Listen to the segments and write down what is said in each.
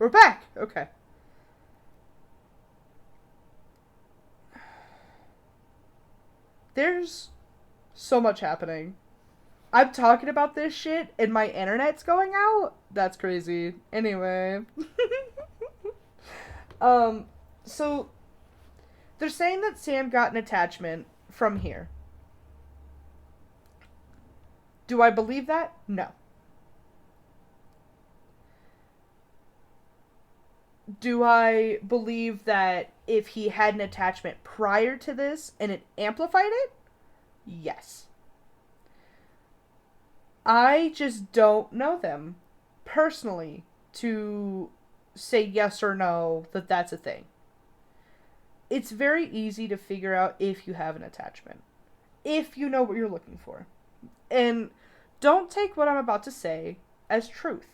We're back! Okay. There's so much happening. I'm talking about this shit and my internet's going out? That's crazy. Anyway. um, so they're saying that Sam got an attachment from here. Do I believe that? No. Do I believe that if he had an attachment prior to this and it amplified it? Yes. I just don't know them personally to say yes or no that that's a thing. It's very easy to figure out if you have an attachment, if you know what you're looking for. And don't take what I'm about to say as truth,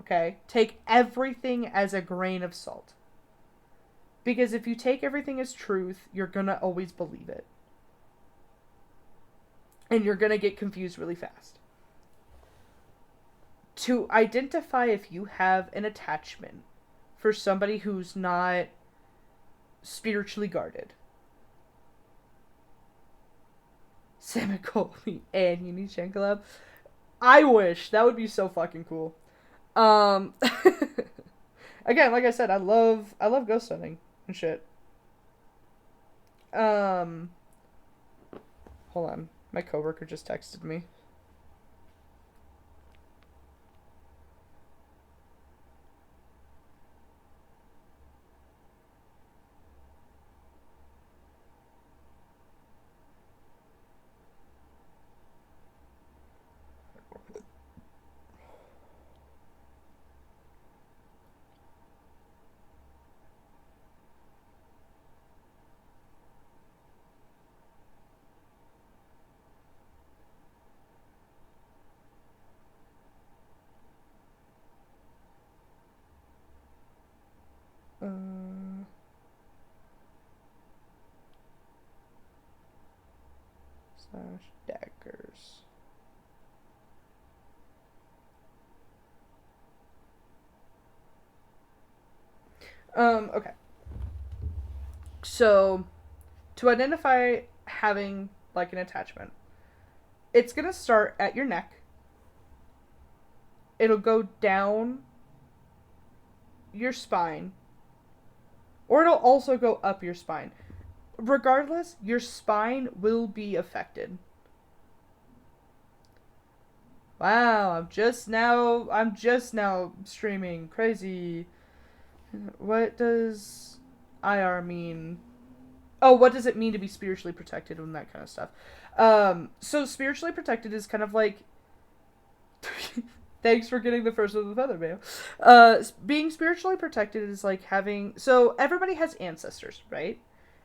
okay? Take everything as a grain of salt. Because if you take everything as truth, you're gonna always believe it. And you're gonna get confused really fast. To identify if you have an attachment for somebody who's not spiritually guarded. Samikoli and Unichan collab. I wish. That would be so fucking cool. Again, like I said, I love ghost hunting and shit. Hold on. My coworker just texted me. Slash daggers. Okay. So, to identify having, like, an attachment, it's gonna start at your neck. It'll go down your spine. Or it'll also go up your spine. Regardless, your spine will be affected. Wow, I'm just now streaming. Crazy. What does IR mean? Oh, what does it mean to be spiritually protected and that kind of stuff? So spiritually protected is kind of like thanks for getting the first of the feather mail. Being spiritually protected is like having... So everybody has ancestors, right?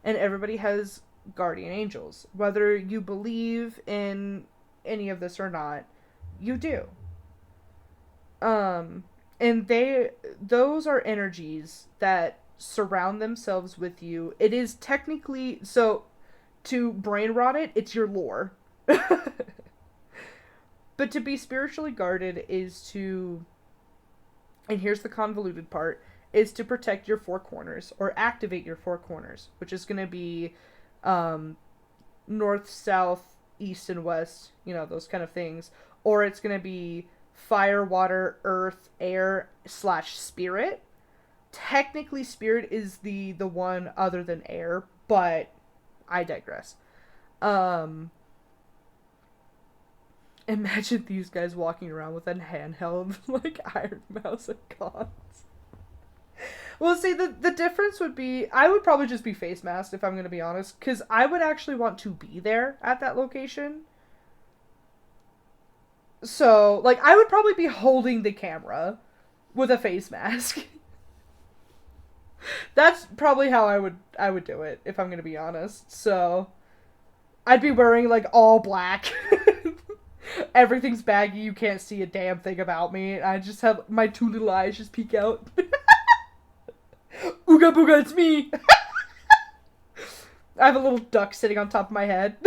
And everybody has guardian angels. Whether you believe in any of this or not, you do. And those are energies that surround themselves with you. It is technically... So, to brain rot it, it's your lore. But to be spiritually guarded is to, and here's the convoluted part, is to protect your four corners, or activate your four corners, which is going to be north, south, east, and west, you know, those kind of things. Or it's going to be fire, water, earth, air, / spirit. Technically, spirit is the one other than air, but I digress. Imagine these guys walking around with a handheld, like, Iron Mouse and cons. Well, see, the difference would be, I would probably just be face masked, if I'm going to be honest, because I would actually want to be there at that location. So, like, I would probably be holding the camera with a face mask. That's probably how I would do it, if I'm going to be honest. So, I'd be wearing, like, all black. Everything's baggy, you can't see a damn thing about me. I just have my two little eyes just peek out. Ooga booga, it's me! I have a little duck sitting on top of my head.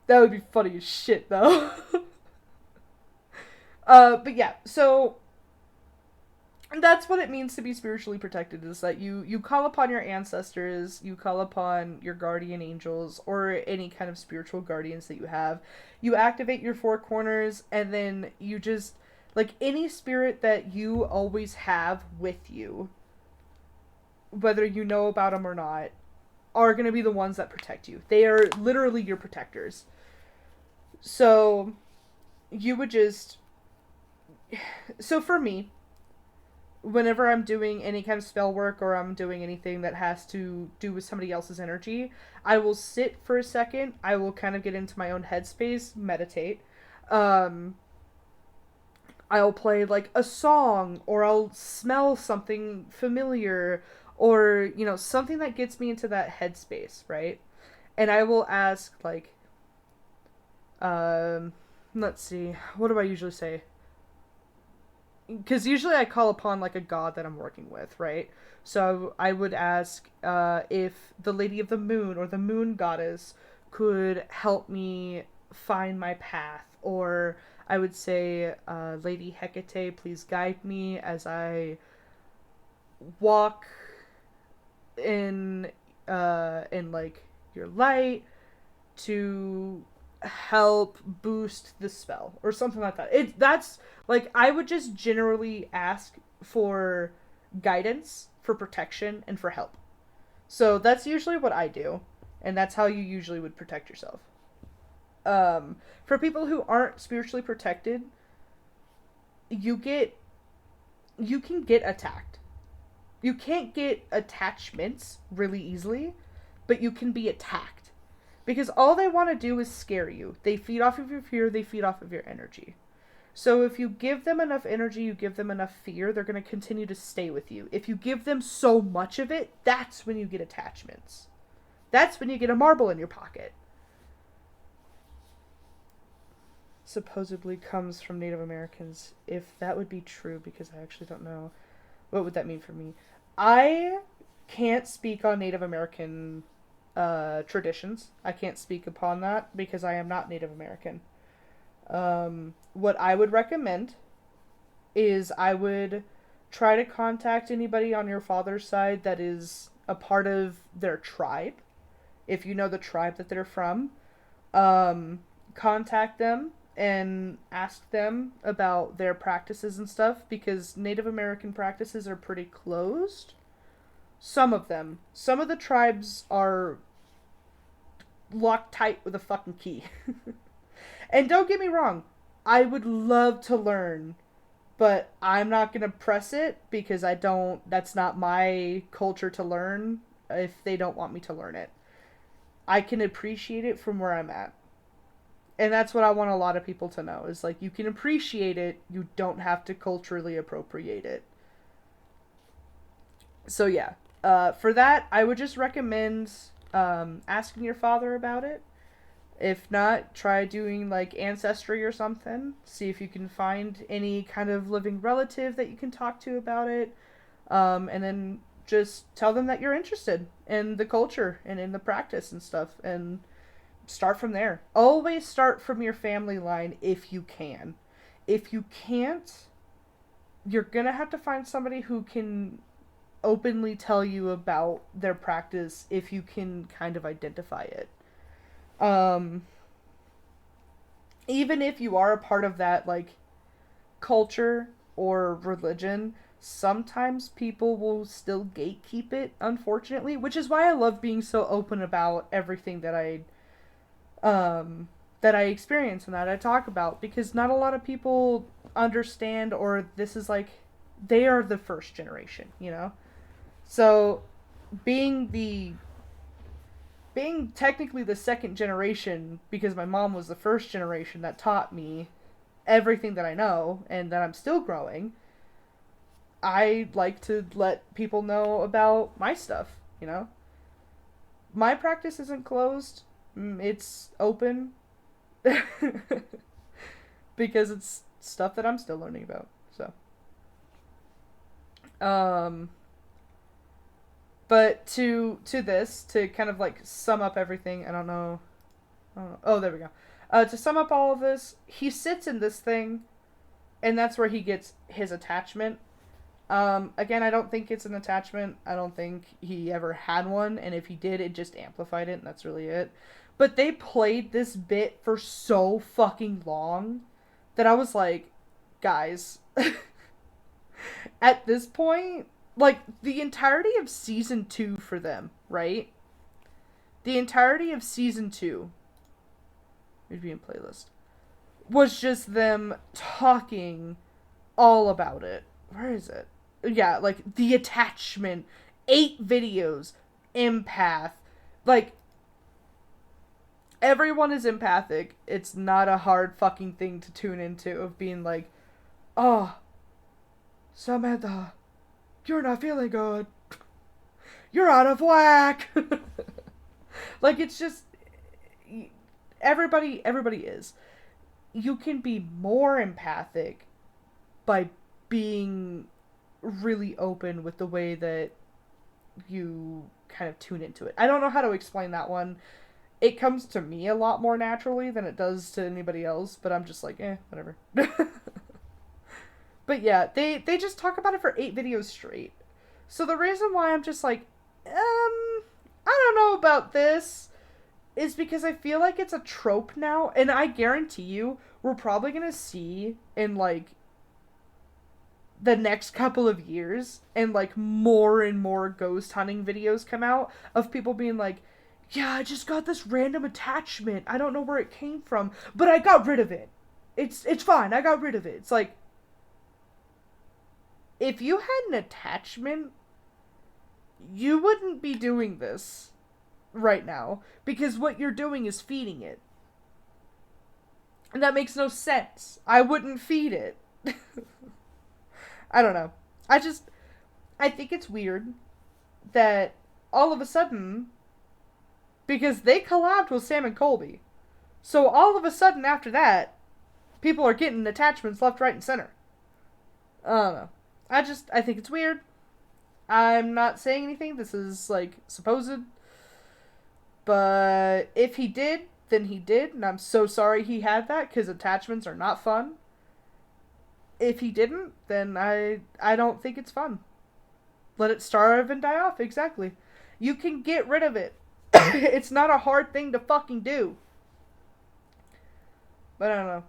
That would be funny as shit, though. But yeah, so And that's what it means to be spiritually protected, is that you call upon your ancestors, you call upon your guardian angels, or any kind of spiritual guardians that you have. You activate your four corners, and then you just, like, any spirit that you always have with you, whether you know about them or not, are going to be the ones that protect you. They are literally your protectors. So you would just, so for me, whenever I'm doing any kind of spell work or I'm doing anything that has to do with somebody else's energy, I will sit for a second. I will kind of get into my own headspace, meditate. Um, I'll play like a song, or I'll smell something familiar, or, you know, something that gets me into that headspace, right? And I will ask, like, um, let's see, what do I usually say? Because usually I call upon like a god that I'm working with, right? So I would ask if the Lady of the Moon or the Moon Goddess could help me find my path, or I would say, Lady Hecate, please guide me as I walk in like your light to help boost the spell or something like that. That's like, I would just generally ask for guidance, for protection, and for help. So that's usually what I do, and that's how you usually would protect yourself. For people who aren't spiritually protected, you get you can get attacked. You can't get attachments really easily, but you can be attacked. Because all they want to do is scare you. They feed off of your fear, they feed off of your energy. So if you give them enough energy, you give them enough fear, they're going to continue to stay with you. If you give them so much of it, that's when you get attachments. That's when you get a marble in your pocket. Supposedly comes from Native Americans. If that would be true, because I actually don't know, what would that mean for me? I can't speak on Native American traditions. I can't speak upon that because I am not Native American. What I would recommend is I would try to contact anybody on your father's side that is a part of their tribe. If you know the tribe that they're from, contact them and ask them about their practices and stuff, because Native American practices are pretty closed. Some of them. Some of the tribes are locked tight with a fucking key. And don't get me wrong, I would love to learn, but I'm not going to press it because I don't, that's not my culture to learn if they don't want me to learn it. I can appreciate it from where I'm at. And that's what I want a lot of people to know, is like, you can appreciate it, you don't have to culturally appropriate it. So yeah, for that, I would just recommend asking your father about it. If not, try doing like ancestry or something. See if you can find any kind of living relative that you can talk to about it. And then just tell them that you're interested in the culture and in the practice and stuff, and start from there. Always start from your family line if you can. If you can't, you're gonna have to find somebody who can openly tell you about their practice if you can kind of identify it. Um, Even if you are a part of that, like, culture or religion, sometimes people will still gatekeep it, unfortunately, which is why I love being so open about everything that I experience and that I talk about, because not a lot of people understand, or this is like, they are the first generation, you know? So being the being technically the second generation, because my mom was the first generation that taught me everything that I know and that I'm still growing, I like to let people know about my stuff, you know? My practice isn't closed, it's open. Because it's stuff that I'm still learning about. So, um, but to this, to kind of like sum up everything, I don't know. Oh, there we go. To sum up all of this, he sits in this thing, and that's where he gets his attachment. Again, I don't think it's an attachment. I don't think he ever had one, and if he did, it just amplified it, and that's really it. But they played this bit for so fucking long that I was like, guys, at this point, like, the entirety of season 2 for them, right? The entirety of season 2, review and playlist, was just them talking all about it. Where is it? Yeah, like, the attachment, 8 videos, empath, like, everyone is empathic. It's not a hard fucking thing to tune into, of being like, oh, Samantha, you're not feeling good. You're out of whack. Like, it's just, everybody is. You can be more empathic by being really open with the way that you kind of tune into it. I don't know how to explain that one. It comes to me a lot more naturally than it does to anybody else, but I'm just like, whatever. But yeah, they just talk about it for 8 videos straight. So the reason why I'm just like, I don't know about this, is because I feel like it's a trope now, and I guarantee you, we're probably gonna see in, like, the next couple of years, and, like, more and more ghost hunting videos come out of people being like, yeah, I just got this random attachment. I don't know where it came from, but I got rid of it. It's fine. I got rid of it. It's like, if you had an attachment, you wouldn't be doing this right now, because what you're doing is feeding it. And that makes no sense. I wouldn't feed it. I don't know. I think it's weird that all of a sudden, because they collabed with Sam and Colby, so all of a sudden after that, people are getting attachments left, right, and center. I don't know. I think it's weird. I'm not saying anything. This is, like, supposed. But if he did, then he did, and I'm so sorry he had that, because attachments are not fun. If he didn't, then I don't think it's fun. Let it starve and die off, exactly. You can get rid of it. It's not a hard thing to fucking do. But I don't know.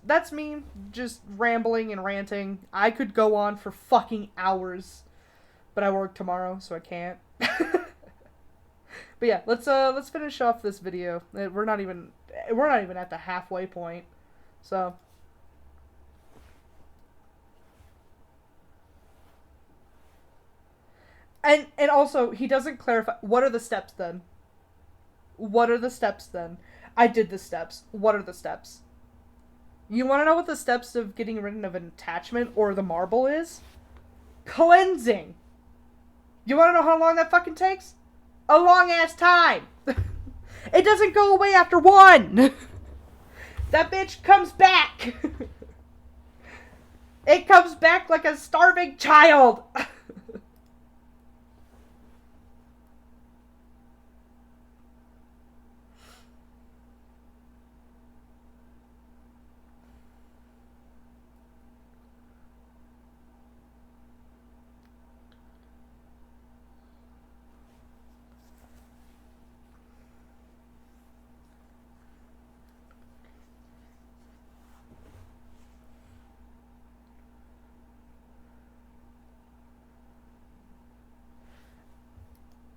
That's me just rambling and ranting. I could go on for fucking hours, but I work tomorrow, so I can't. But yeah, let's finish off this video. We're not even at the halfway point. So and also, he doesn't clarify what are the steps then? What are the steps then? I did the steps. What are the steps? You want to know what the steps of getting rid of an attachment or the marble is? Cleansing. You want to know how long that fucking takes? A long ass time. It doesn't go away after one. That bitch comes back. It comes back like a starving child.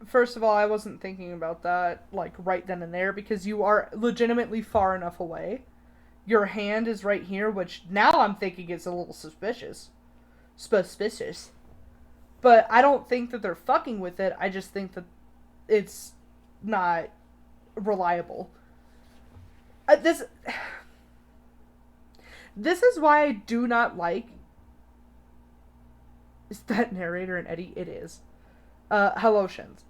First of all, I wasn't thinking about that, like, right then and there, because you are legitimately far enough away. Your hand is right here, which now I'm thinking is a little suspicious. Suspicious. But I don't think that they're fucking with it. I just think that it's not reliable. This is why I do not like... Is that narrator and Eddie? It is. Hello, Shins.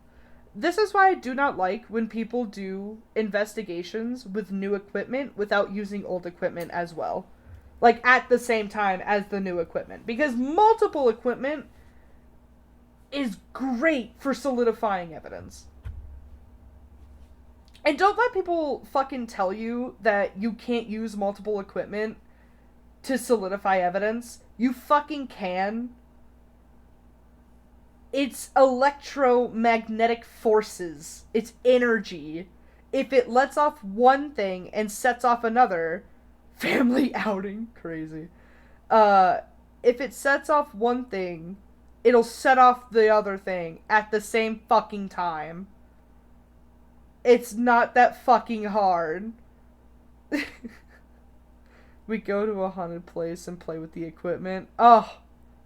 This is why I do not like when people do investigations with new equipment without using old equipment as well. Like, at the same time as the new equipment. Because multiple equipment is great for solidifying evidence. And don't let people fucking tell you that you can't use multiple equipment to solidify evidence. You fucking can. It's electromagnetic forces. It's energy. If it lets off one thing and sets off another, family outing, crazy. Uh, if it sets off one thing, it'll set off the other thing at the same fucking time. It's not that fucking hard. We go to a haunted place and play with the equipment. Oh,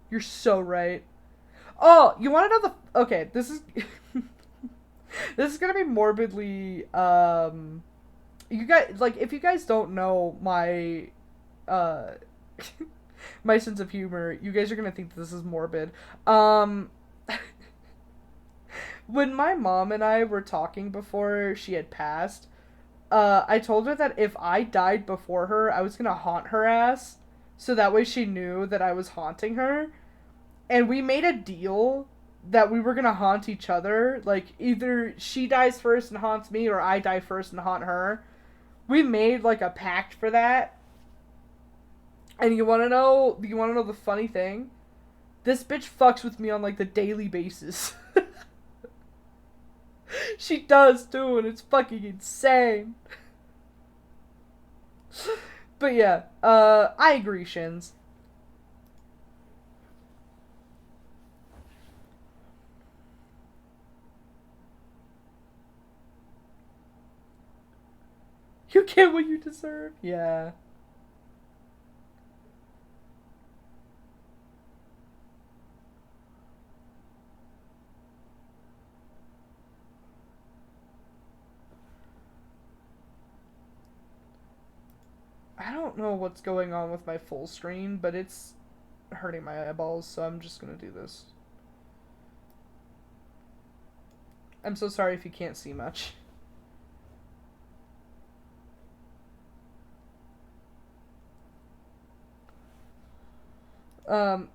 you're so right. Oh, you want to know the... Okay, this is... this is gonna be morbidly, You guys, like, if you guys don't know my, uh... my sense of humor, you guys are gonna think this is morbid. When my mom and I were talking before she had passed, I told her that if I died before her, I was gonna haunt her ass, so that way she knew that I was haunting her. And we made a deal that we were gonna haunt each other. Like, either she dies first and haunts me, or I die first and haunt her. We made, like, a pact for that. And you wanna know the funny thing? This bitch fucks with me on, like, the daily basis. She does, too, and it's fucking insane. But yeah, I agree, Shins. You get what you deserve. Yeah. I don't know what's going on with my full screen, but it's hurting my eyeballs, so I'm just gonna do this. I'm so sorry if you can't see much.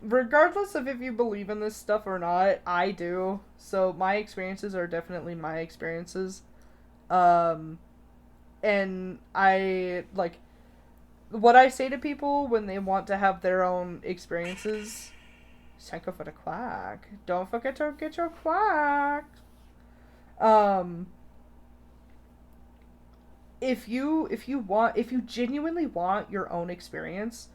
Regardless of if you believe in this stuff or not, I do. So my experiences are definitely my experiences. Um, and I, like, what I say to people when they want to have their own experiences, thank you for the quack. Don't forget to get your quack. Um, if you genuinely want your own experience,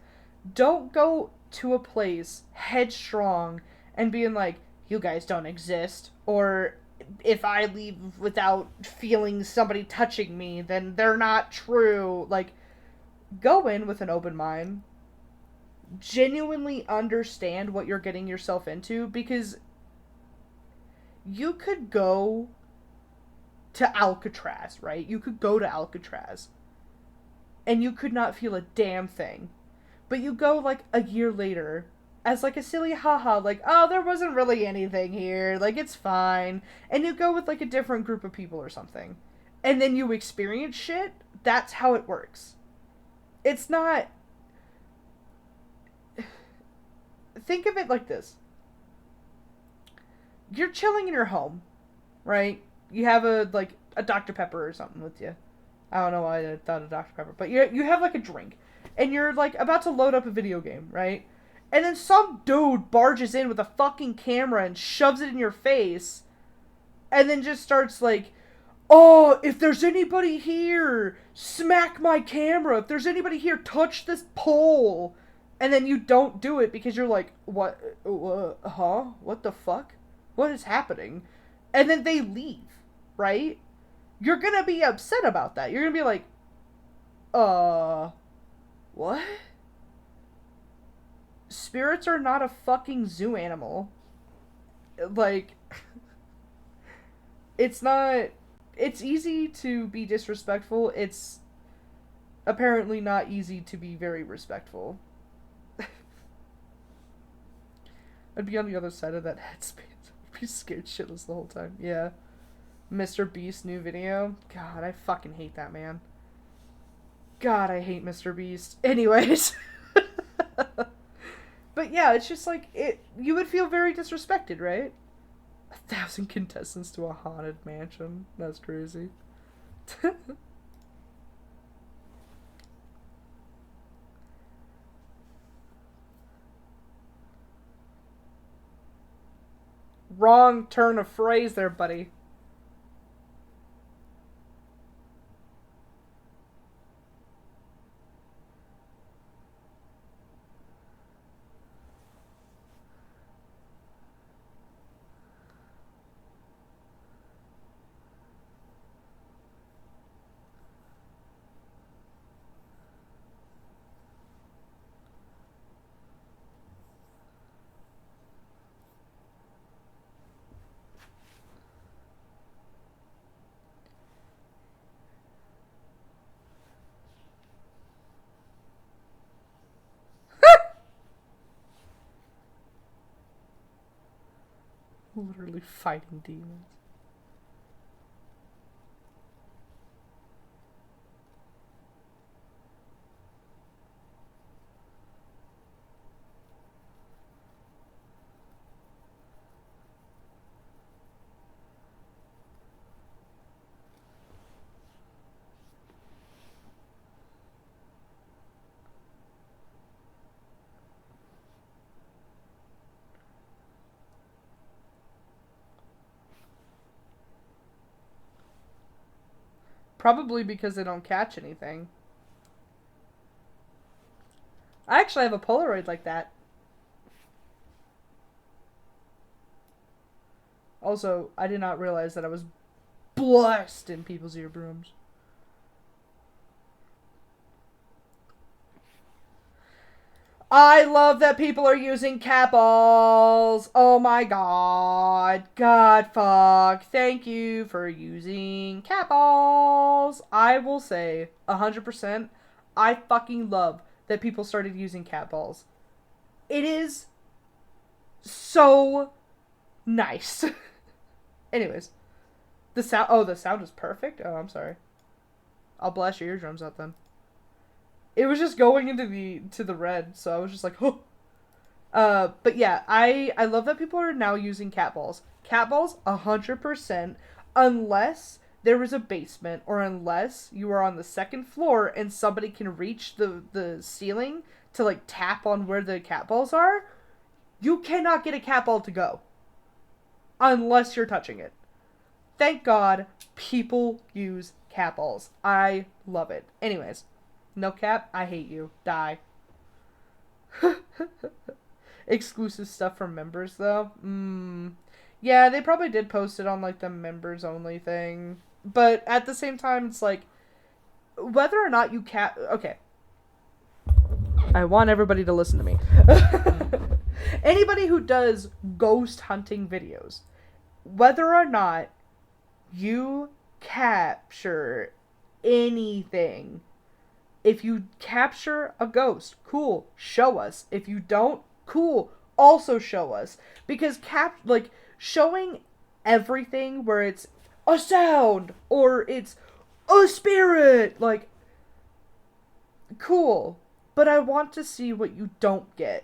don't go to a place headstrong and being like, you guys don't exist, or if I leave without feeling somebody touching me, then they're not true. Like, go in with an open mind. Genuinely understand what you're getting yourself into, because you could go to Alcatraz, right? You could go to Alcatraz and you could not feel a damn thing. But you go like a year later as like a silly haha, like, oh, there wasn't really anything here, like, it's fine. And you go with like a different group of people or something. And then you experience shit. That's how it works. It's not. Think of it like this: you're chilling in your home, right? You have a Dr. Pepper or something with you. I don't know why I thought of Dr. Pepper, but you have like a drink, and you're like about to load up a video game, right? And then some dude barges in with a fucking camera and shoves it in your face, and then just starts like, oh, if there's anybody here, smack my camera. If there's anybody here, touch this pole. And then you don't do it because you're like, what? Huh? What the fuck? What is happening? And then they leave, right? You're gonna be upset about that. You're gonna be like, what? Spirits are not a fucking zoo animal. Like, it's not. It's easy to be disrespectful. It's apparently not easy to be very respectful. I'd be on the other side of that headspace. I'd be scared shitless the whole time. Yeah. Mr. Beast's new video. God, I fucking hate that man. God, I hate Mr. Beast. Anyways. But yeah, it's just like, you would feel very disrespected, right? 1,000 contestants to a haunted mansion. That's crazy. wrong turn of phrase there, buddy. Literally fighting demons. Probably because they don't catch anything. I actually have a Polaroid like that. Also, I did not realize that I was blessed in people's eardrums. I love that people are using cat balls. Oh my god. God fuck. Thank you for using cat balls. I will say 100%. I fucking love that people started using cat balls. It is so nice. Anyways, the sound. Oh, the sound is perfect. Oh, I'm sorry. I'll blast your eardrums out then. It was just going into the red, so I was just like, oh. But yeah, I love that people are now using cat balls. Cat balls, 100%, unless there is a basement or unless you are on the second floor and somebody can reach the ceiling to like tap on where the cat balls are. You cannot get a cat ball to go unless you're touching it. Thank God people use cat balls. I love it. Anyways, no cap, I hate you. Die. Exclusive stuff for members, though. Yeah, they probably did post it on, like, the members only thing. But at the same time, it's like, whether or not you okay. I want everybody to listen to me. Anybody who does ghost hunting videos, whether or not you capture anything, if you capture a ghost, cool, show us. If you don't, cool, also show us. Because showing everything where it's a sound or it's a spirit, like, cool. But I want to see what you don't get.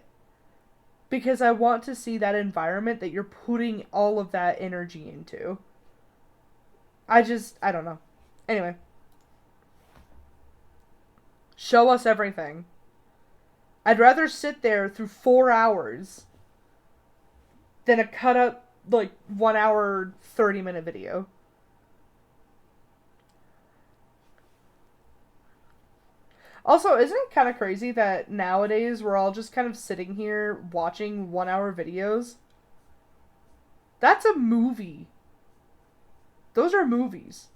Because I want to see that environment that you're putting all of that energy into. I don't know. Anyway. Show us everything. I'd rather sit there through 4 hours than a cut up, like, 1 hour, 30-minute video. Also, isn't it kind of crazy that nowadays we're all just kind of sitting here watching 1 hour videos? That's a movie. Those are movies.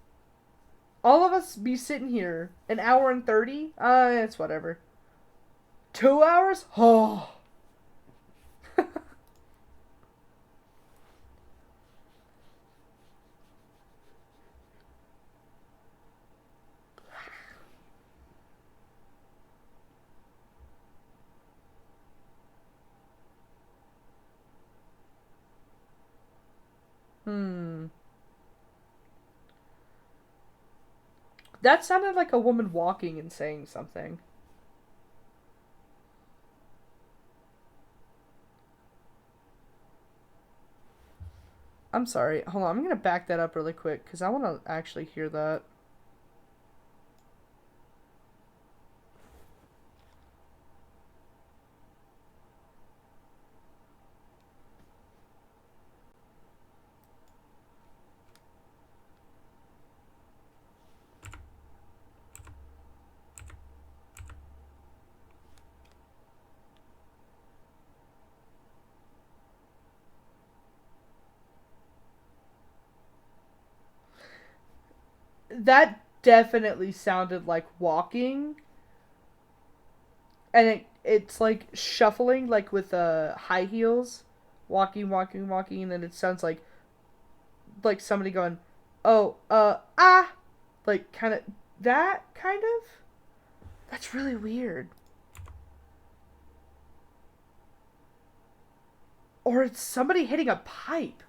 All of us be sitting here an hour and 30? It's whatever. 2 hours? Oh. That sounded like a woman walking and saying something. I'm sorry. Hold on. I'm going to back that up really quick because I want to actually hear that. That definitely sounded like walking, and it's like shuffling, like with high heels, walking, walking, walking, and then it sounds like somebody going, oh, ah, like kind of that kind of. That's really weird. Or it's somebody hitting a pipe.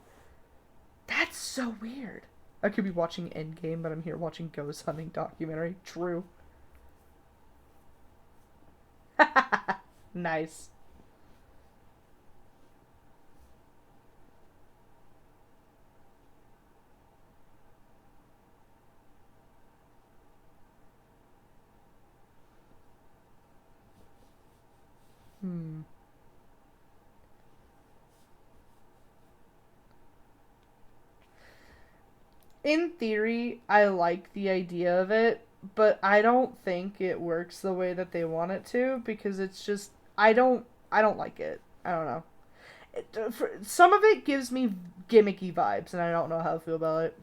That's so weird. I could be watching Endgame, but I'm here watching ghost hunting documentary. True. Nice. Hmm. In theory, I like the idea of it, but I don't think it works the way that they want it to because it's just I don't like it. I don't know. Some of it gives me gimmicky vibes, and I don't know how to feel about it.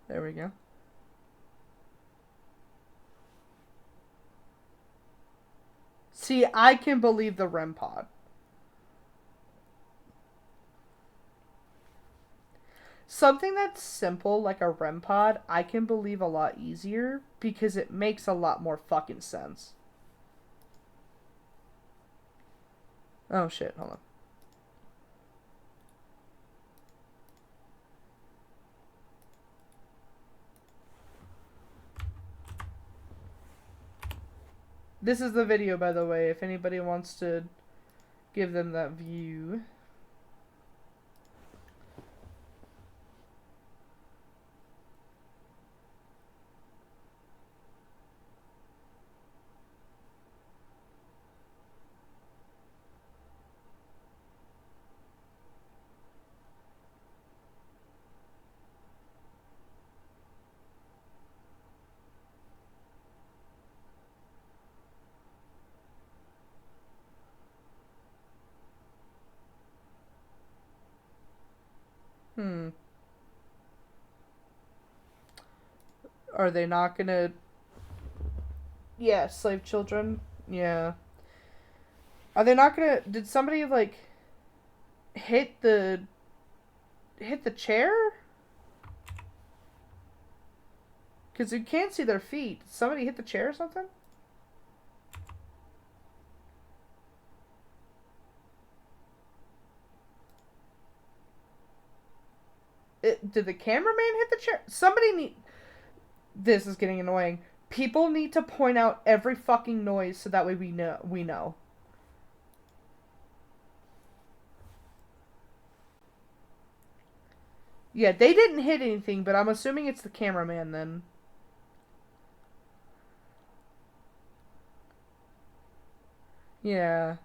There we go. See, I can believe the REM pod. Something that's simple like a REM pod, I can believe a lot easier because it makes a lot more fucking sense. Oh shit, hold on. This is the video, by the way, if anybody wants to give them that view. Hmm. Are they not gonna. Yeah, slave children? Yeah. Are they not gonna. Did somebody, like, hit the. hit the chair? Because you can't see their feet. Did somebody hit the chair or something? Did the cameraman hit the chair? Somebody need. This is getting annoying. People need to point out every fucking noise so that way we know. We know. Yeah, they didn't hit anything, but I'm assuming it's the cameraman then. Yeah.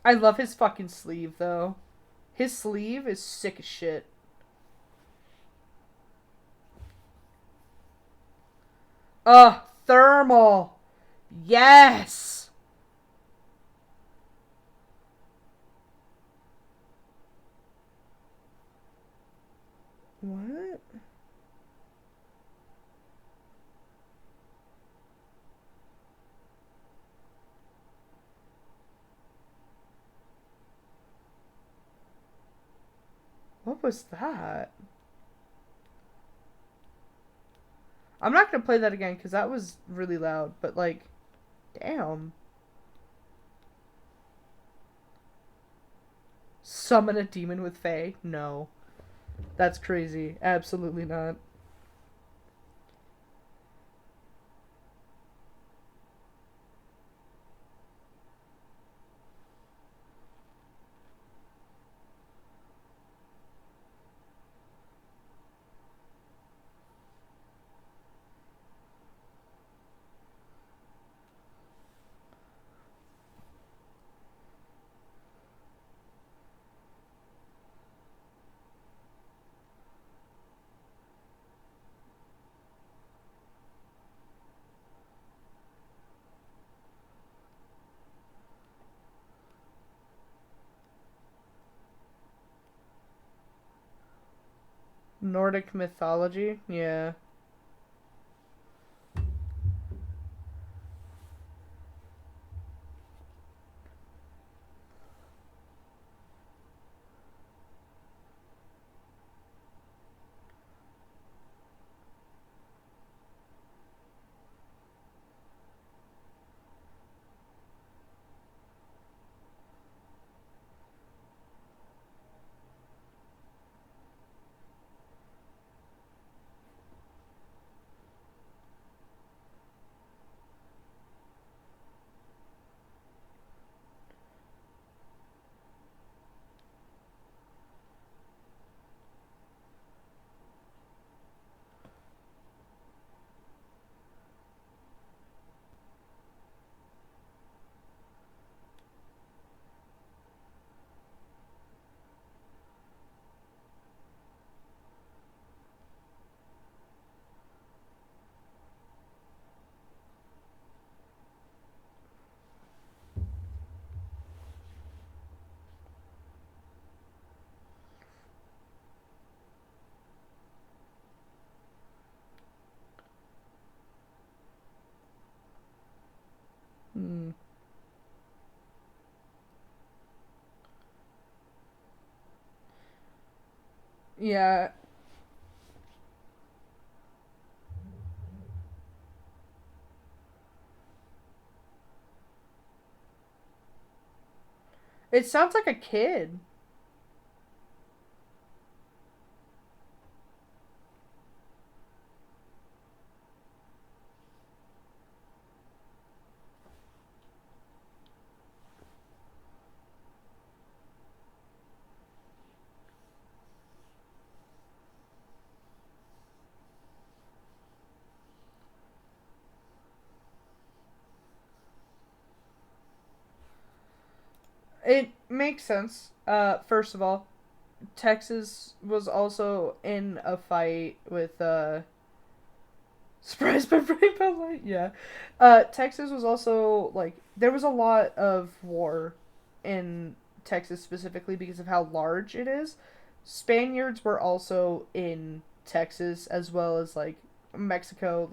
I love his fucking sleeve, though. His sleeve is sick as shit. Ugh, thermal. Yes. What? What was that? I'm not gonna play that again because that was really loud, but like, damn. Summon a demon with Fae? No. That's crazy. Absolutely not. Nordic mythology? Yeah. Hmm. Yeah. It sounds like a kid. It makes sense. First of all, Texas was also in a fight with surprised by Rainbow Light. Yeah, Texas was also like there was a lot of war in Texas specifically because of how large it is. Spaniards were also in Texas as well as like Mexico,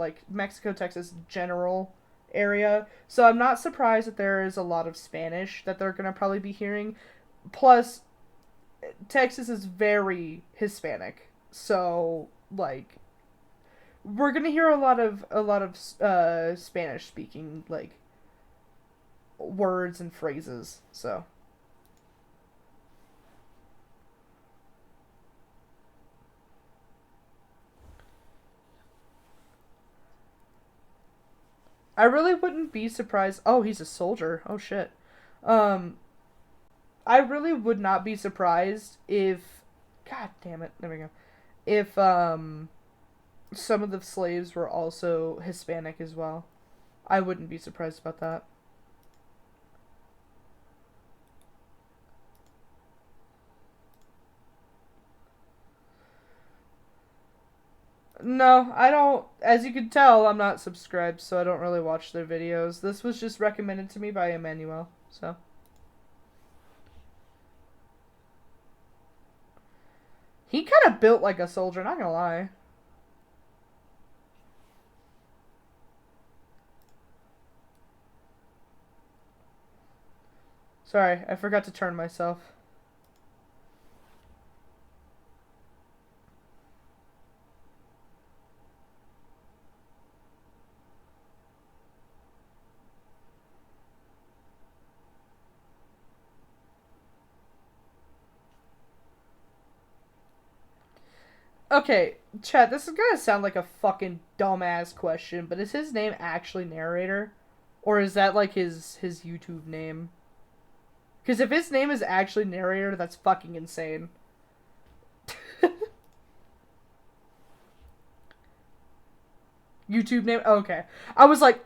Texas general area. So I'm not surprised that there is a lot of Spanish that they're gonna probably be hearing. Plus, Texas is very Hispanic, so like we're gonna hear a lot of Spanish speaking like words and phrases. So I really wouldn't be surprised. Oh, he's a soldier. Oh shit. Um, I really would not be surprised if, God damn it, there we go. If some of the slaves were also Hispanic as well. I wouldn't be surprised about that. No, I don't. As you can tell, I'm not subscribed, so I don't really watch their videos. This was just recommended to me by Emmanuel, so. He kind of built like a soldier, not gonna lie. Sorry, I forgot to turn myself. Okay, Chad, this is gonna sound like a fucking dumbass question, but is his name actually narrator? Or is that like his YouTube name? Because if his name is actually narrator, that's fucking insane. YouTube name? Okay. I was like,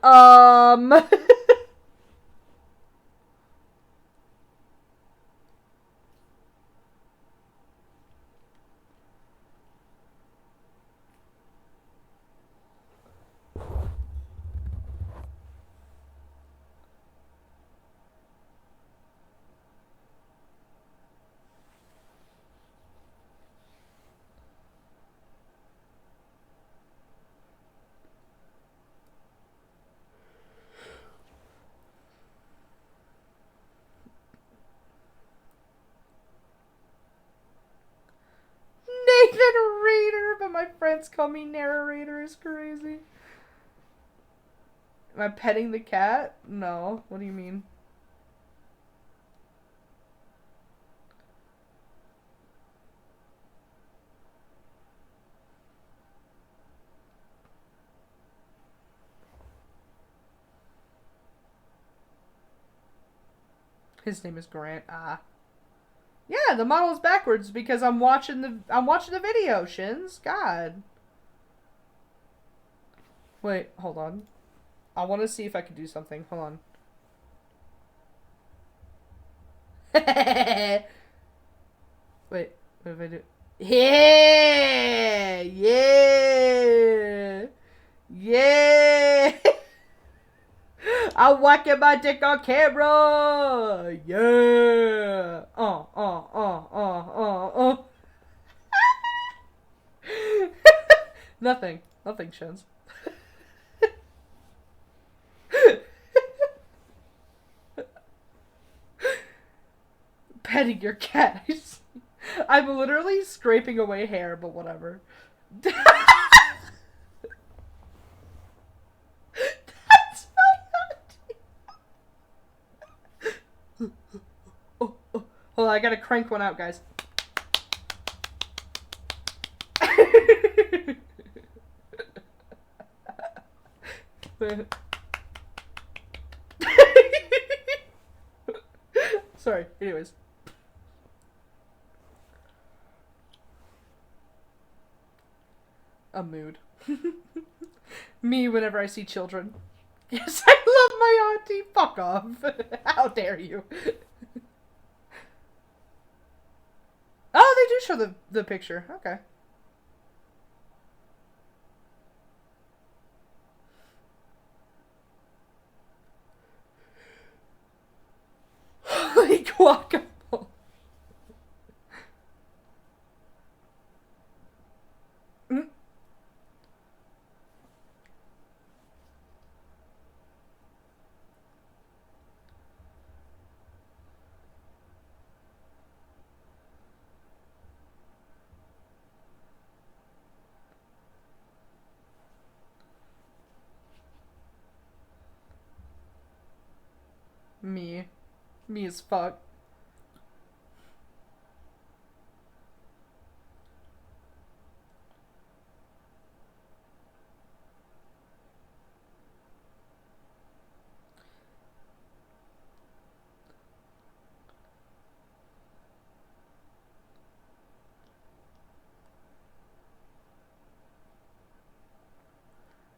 My friends call me narrator is crazy. Am I petting the cat? No. What do you mean? His name is Grant. Ah. Yeah, the model is backwards because I'm watching the video, Shins. God. Wait, hold on. I want to see if I can do something. Hold on. Wait, what if I do? Yeah! Yeah! Yeah! I'm whacking my dick on camera! Yeah! Nothing. Nothing, Shins. Petting your cat. I'm literally scraping away hair, but whatever. That's my oh, oh. Hold on, I gotta crank one out, guys. Sorry, anyways. A mood. Me whenever I see children. Yes, I love my auntie. Fuck off. How dare you? Oh, they do show the picture. Okay. Holy guacamole. Me. Me as fuck.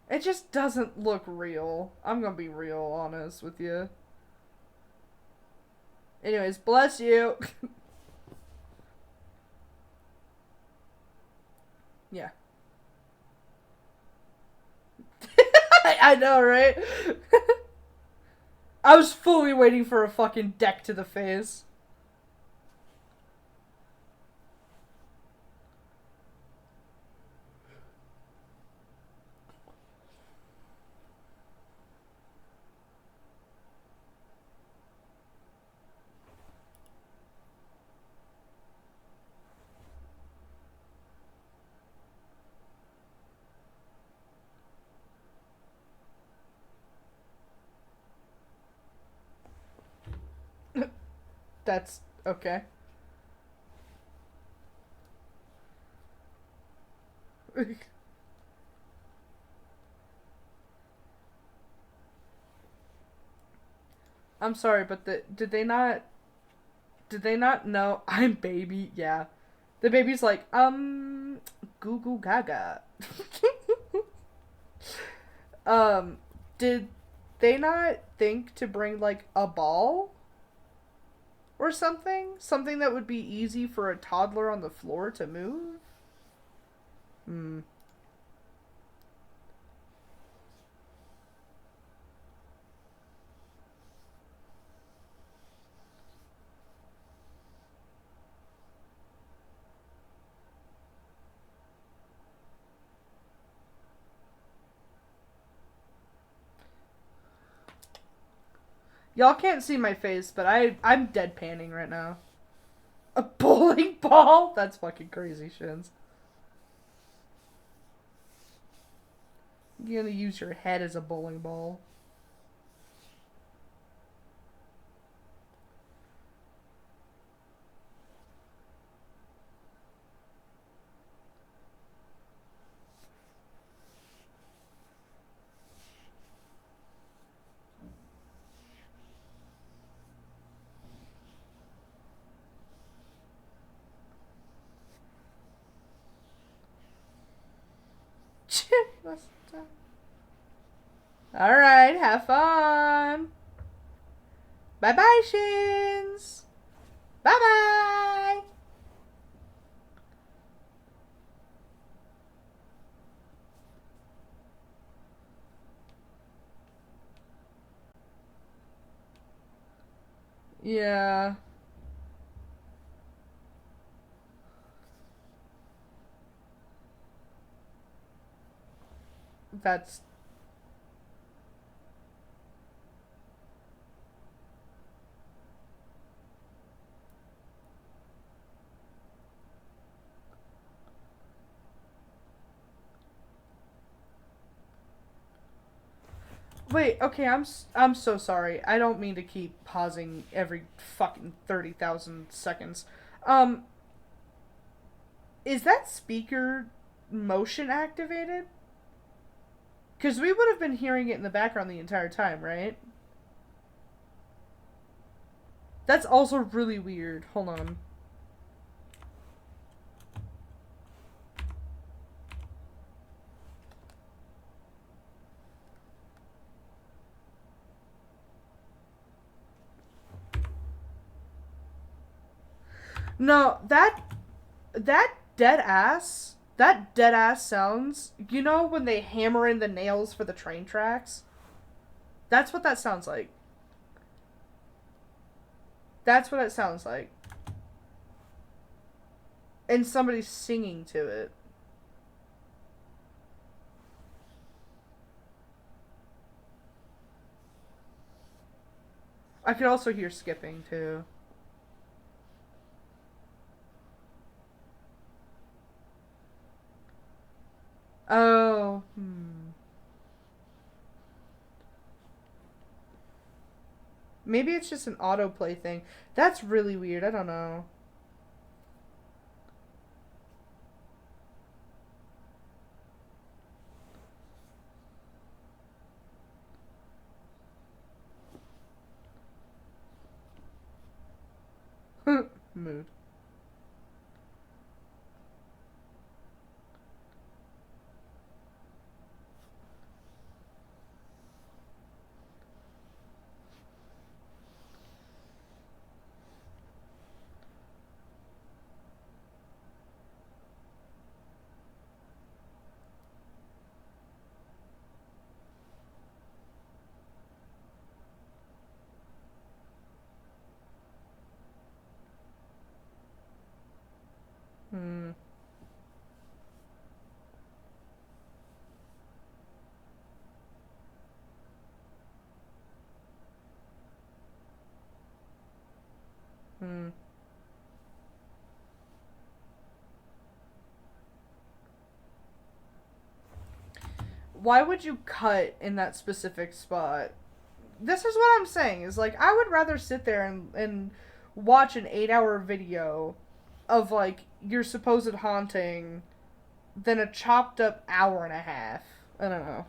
It just doesn't look real. I'm gonna be real honest with you. Anyways, bless you. Yeah. I know, right? I was fully waiting for a fucking deck to the face. That's okay. I'm sorry, but did they not know I'm baby? Yeah. The baby's like, goo goo gaga. Did they not think to bring like a ball or something? Something that would be easy for a toddler on the floor to move? Hmm. Y'all can't see my face, but I'm deadpanning right now. A bowling ball? That's fucking crazy, Shins. You're gonna use your head as a bowling ball. Alright, have fun. Bye bye, Shins. Bye bye. Yeah. That's. Wait, okay, I'm so sorry. I don't mean to keep pausing every fucking 30,000 seconds. Um, is that speaker motion activated? Because we would have been hearing it in the background the entire time, right? That's also really weird. Hold on. No, that dead ass sounds. You know when they hammer in the nails for the train tracks? That's what that sounds like. That's what it sounds like. And somebody's singing to it. I could also hear skipping too. Oh, maybe it's just an autoplay thing. That's really weird. I don't know. Mood. Hmm. Hmm. Why would you cut in that specific spot? This is what I'm saying. Is like I would rather sit there and watch an 8-hour video of like your supposed haunting than a chopped up hour and a half. I don't know.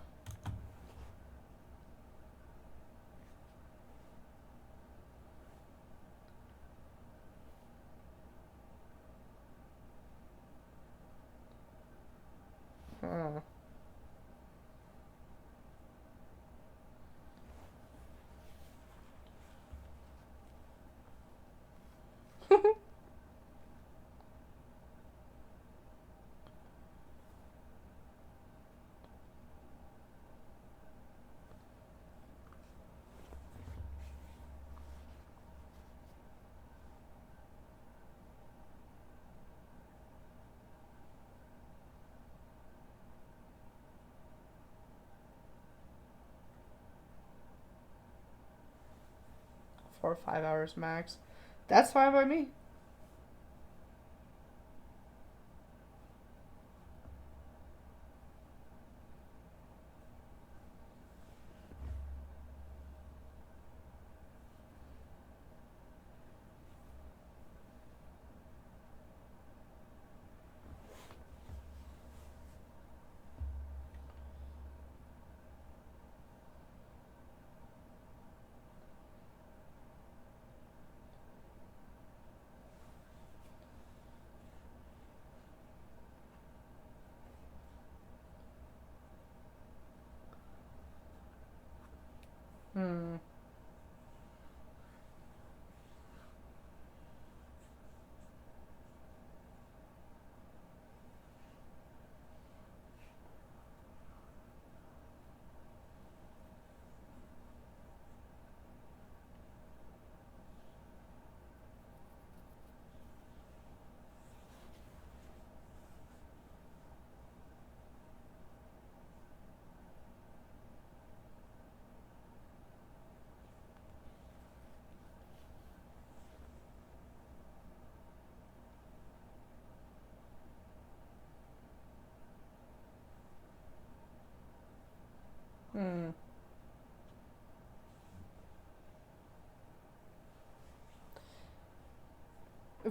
Oh. Four or 5 hours max. That's fine by me.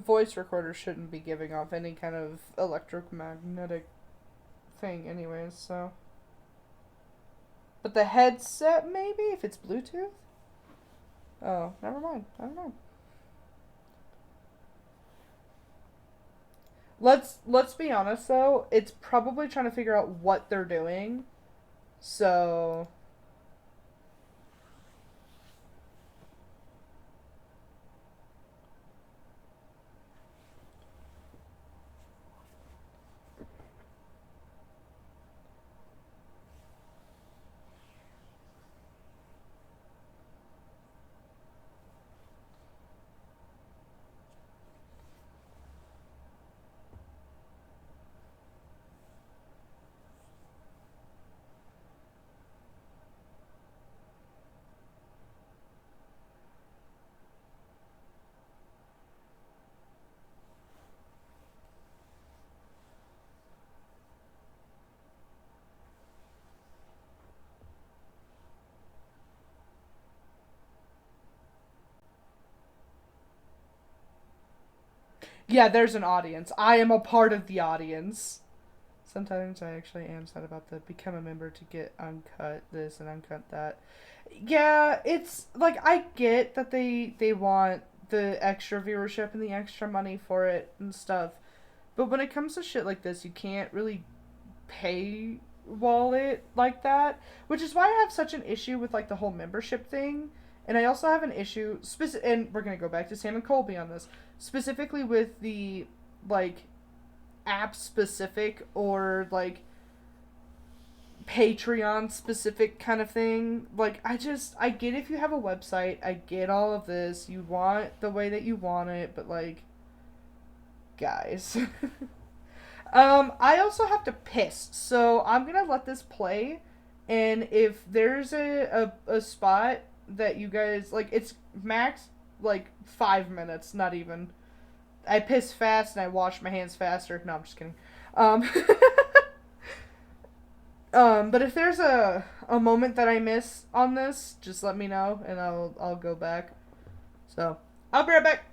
voice recorders shouldn't be giving off any kind of electromagnetic thing, anyways. So, but the headset maybe if it's Bluetooth. Oh, never mind. I don't know. Let's be honest though. It's probably trying to figure out what they're doing. So yeah, there's an audience. I am a part of the audience. Sometimes I actually am sad about the become a member to get uncut this and uncut that. Yeah, it's like I get that they want the extra viewership and the extra money for it and stuff. But when it comes to shit like this, you can't really pay wallet like that, which is why I have such an issue with like the whole membership thing. And I also have an issue and we're going to go back to Sam and Colby on this, specifically with the like app specific or like Patreon specific kind of thing. Like I get if you have a website, I get all of this. You want the way that you want it, but like guys. I also have to piss, so I'm gonna let this play, and if there's a spot that you guys like, it's max like 5 minutes, not even. I piss fast and I wash my hands faster. No, I'm just kidding. Um, but if there's a moment that I miss on this, just let me know and I'll go back. So I'll be right back.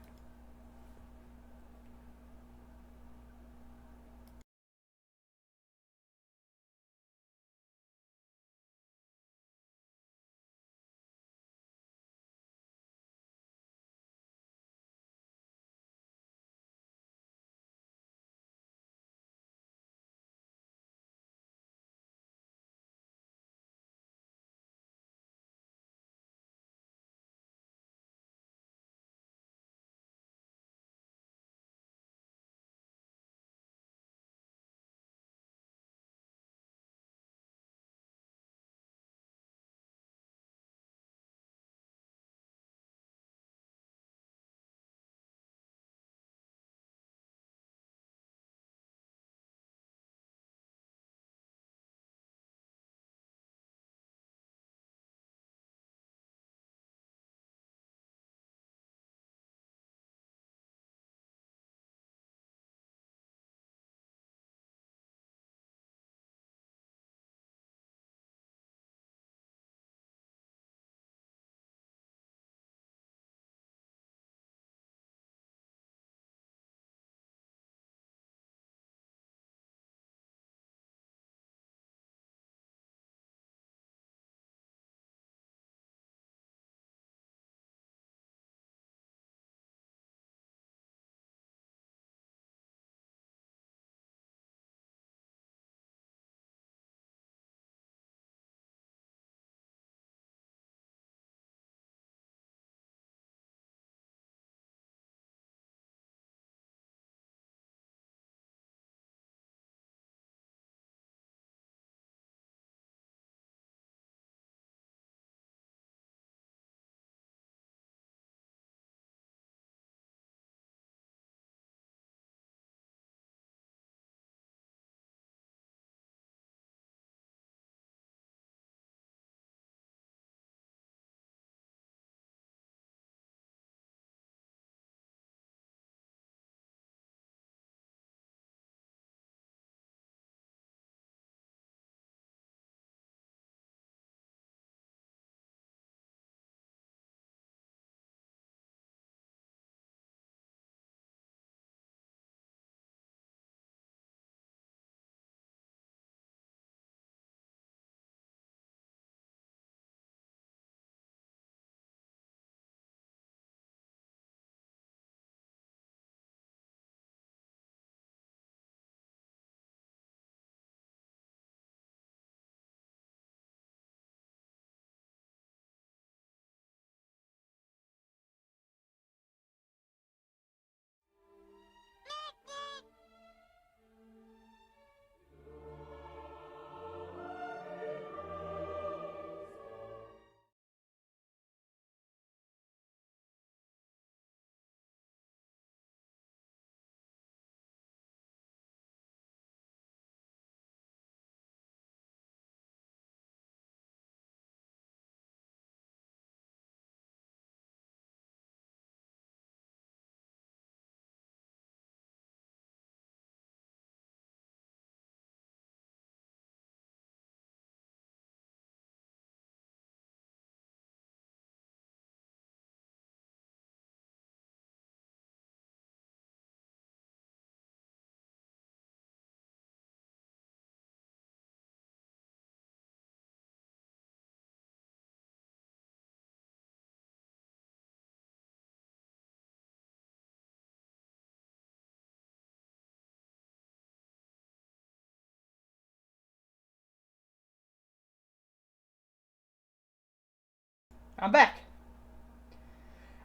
I'm back.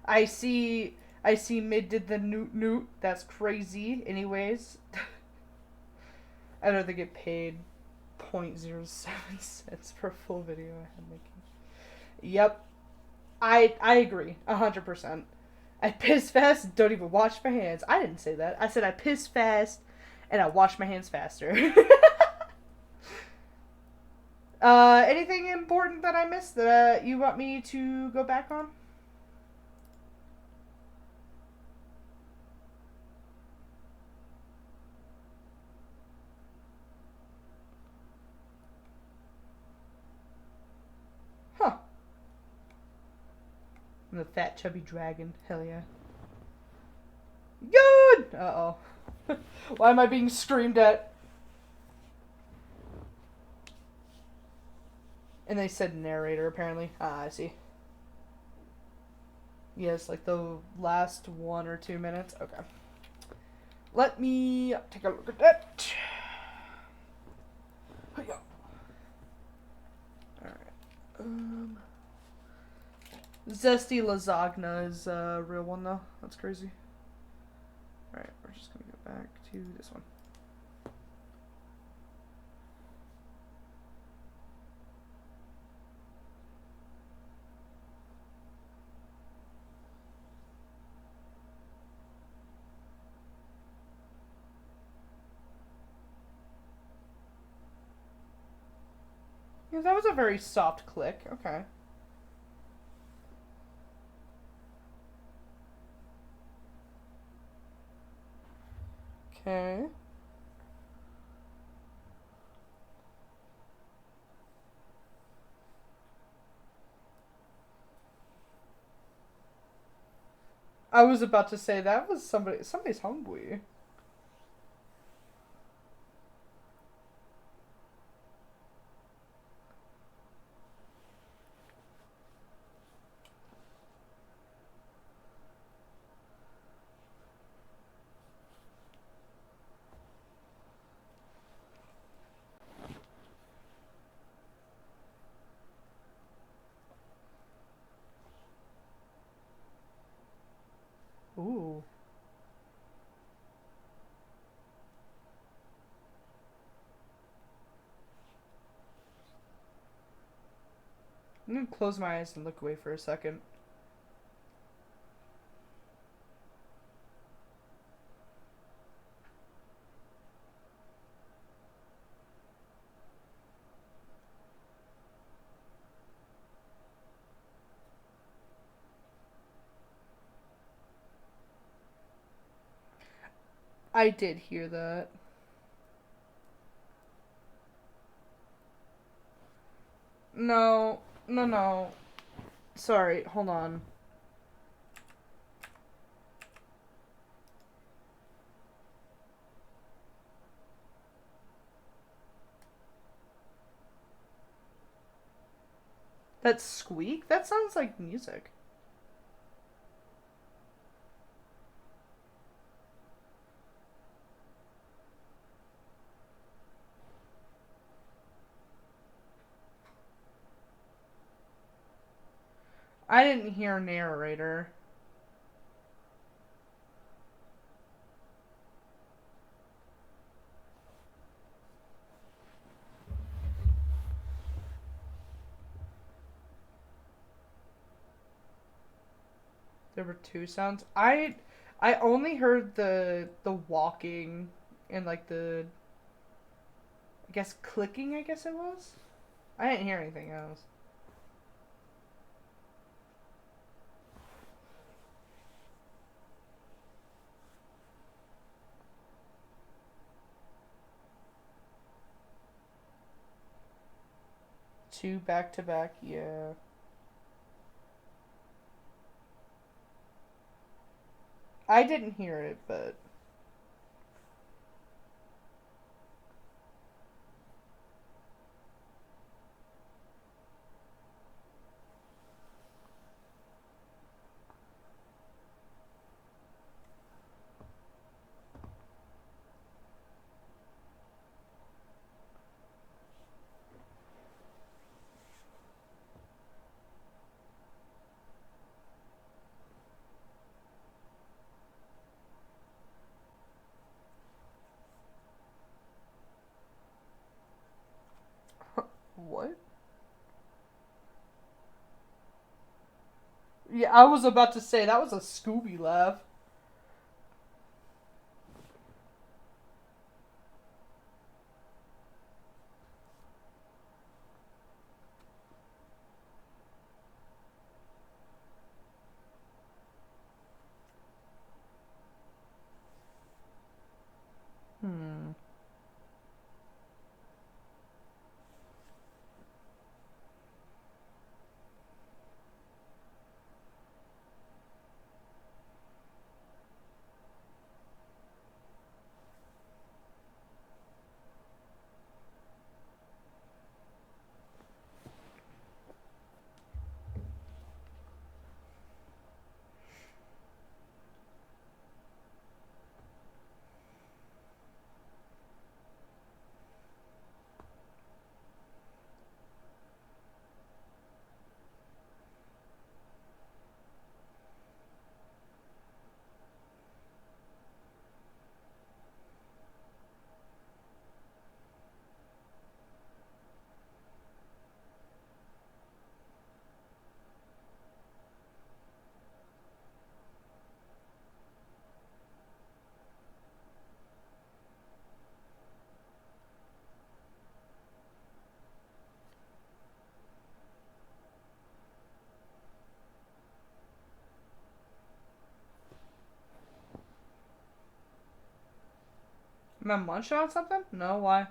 I see. I see. Mid did the newt. That's crazy. Anyways, I know they get paid 0.07 per full video I'm making. Yep, I agree 100%. I piss fast. Don't even wash my hands. I didn't say that. I said I piss fast, and I wash my hands faster. Anything important that I missed that you want me to go back on? Huh. I'm the fat chubby dragon. Hell yeah. Good! Uh-oh. Why am I being screamed at? And they said narrator, apparently. Ah, I see. Yes, like the last 1 or 2 minutes. Okay. Let me take a look at that. Alright. Zesty lasagna is a real one, though. That's crazy. Alright, we're just gonna go back to this one. Yeah, that was a very soft click. Okay. Okay. I was about to say that was somebody's hungry. Ooh. I'm gonna close my eyes and look away for a second. I did hear that. No, no, no. Sorry, hold on. That squeak? That sounds like music. I didn't hear narrator. There were two sounds. I only heard the walking and like the I guess clicking, I guess it was. I didn't hear anything else. Two back to back, yeah. I didn't hear it, but What? Yeah, I was about to say that was a Scooby laugh. Hmm. Am I munching on something? No, why?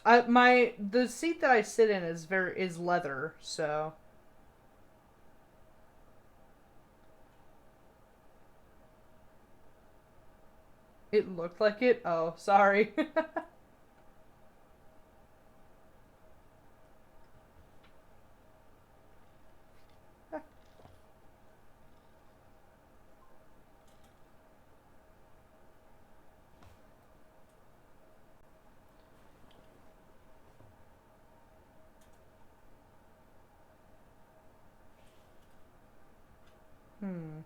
The seat that I sit in is leather, so it looked like it. Oh, sorry. Hmm.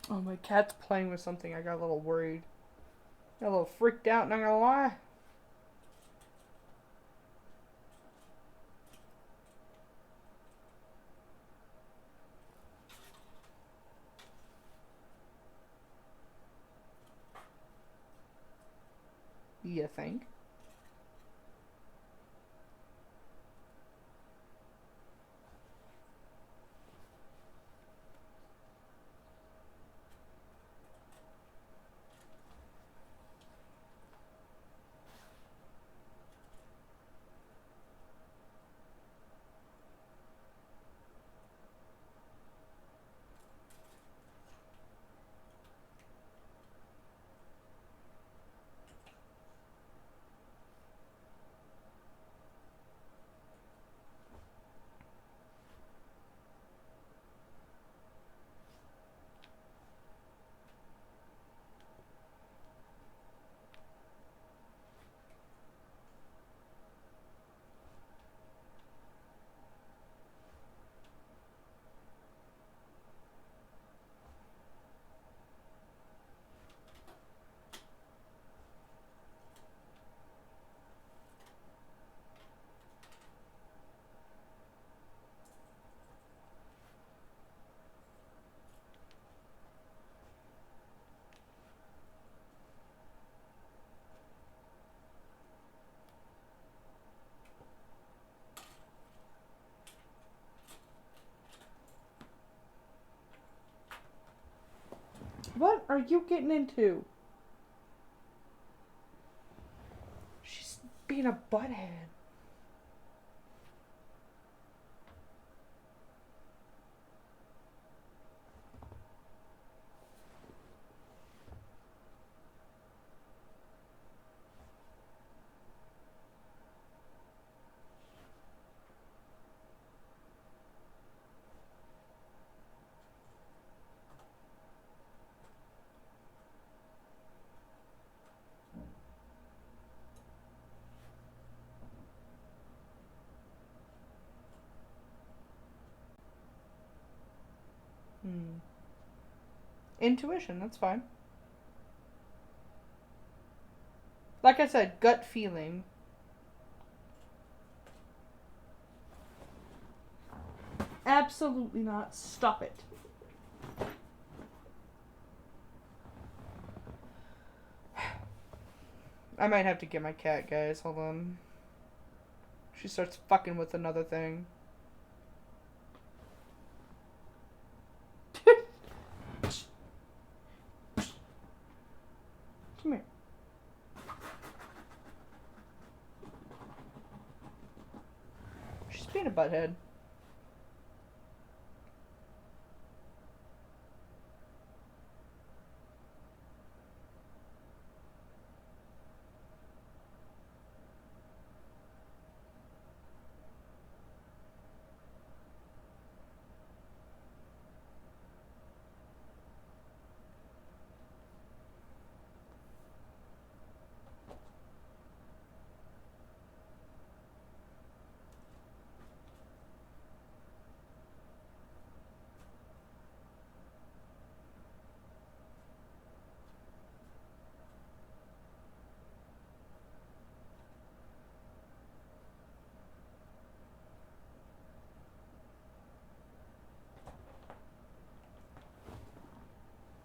Oh, my cat's playing with something. I got a little worried. Got a little freaked out, not gonna lie. You think? What are you getting into? She's being a butthead. Intuition, that's fine. Like I said, gut feeling. Absolutely not. Stop it. I might have to get my cat, guys. Hold on. She starts fucking with another thing. Come here. She's being a butthead.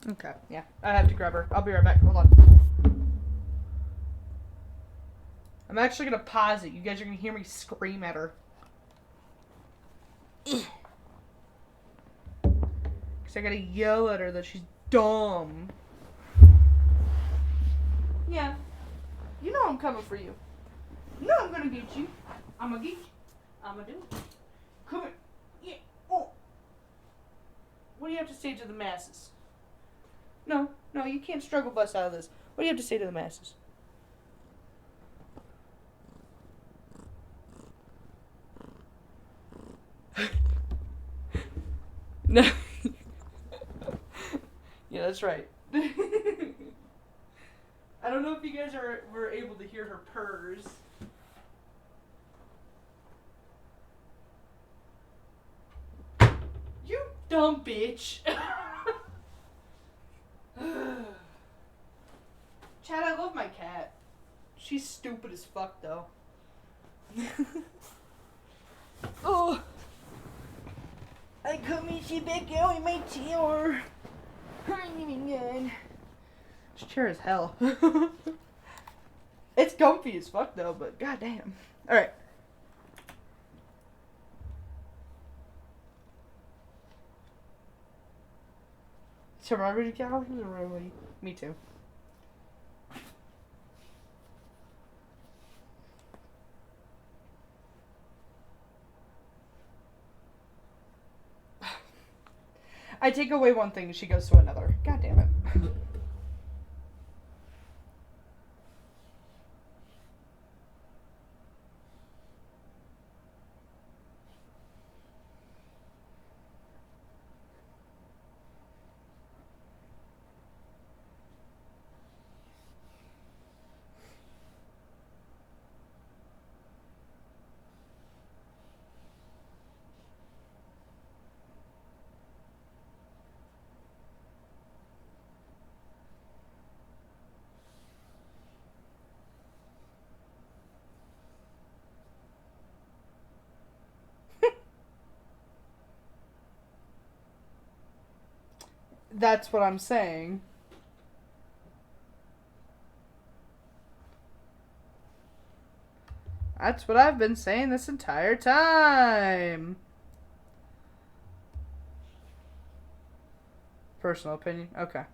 Okay, yeah. I have to grab her. I'll be right back. Hold on. I'm actually gonna pause it. You guys are gonna hear me scream at her. Because I gotta yell at her that she's dumb. Yeah. You know I'm coming for you. You know I'm gonna get you. I'm gonna get you. I'm gonna do it. Come here. Yeah. Oh. What do you have to say to the masses? No, you can't struggle bus out of this. What do you have to say to the masses? No. Yeah, that's right. I don't know if you guys were able to hear her purrs. You dumb bitch. Chad, I love my cat. She's stupid as fuck, though. Oh. I come in, she back out in my chair. This chair is hell. It's comfy as fuck, though, but goddamn. Alright. Celebrity cows or really? Me too. I take away one thing and she goes to another. God damn it. That's what I'm saying. That's what I've been saying this entire time. Personal opinion? Okay.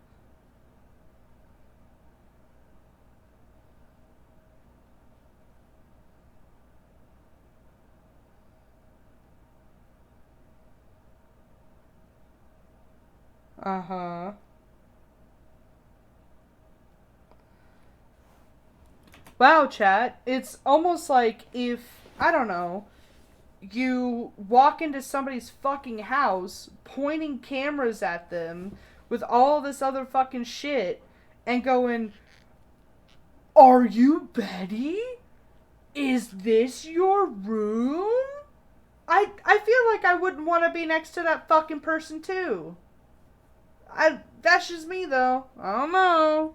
Uh-huh. Wow, chat. It's almost like if, I don't know, you walk into somebody's fucking house, pointing cameras at them with all this other fucking shit, and going, "Are you Betty? Is this your room?" I feel like I wouldn't want to be next to that fucking person too. That's just me though. I don't know.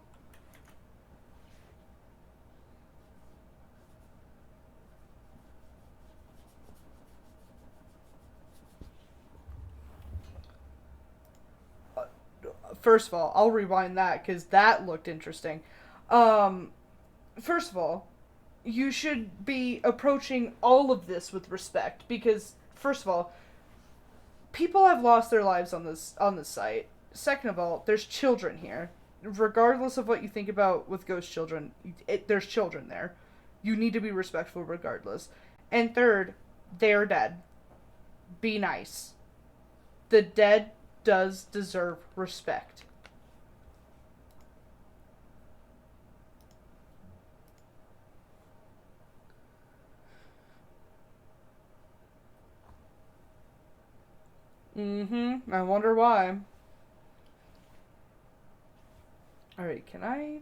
First of all, I'll rewind that because that looked interesting. Um, First of all, you should be approaching all of this with respect because, first of all, people have lost their lives on this site. Second of all, there's children here. Regardless of what you think about with ghost children, there's children there. You need to be respectful regardless. And third, they're dead. Be nice. The dead does deserve respect. Mm-hmm. I wonder why. Alright, can I...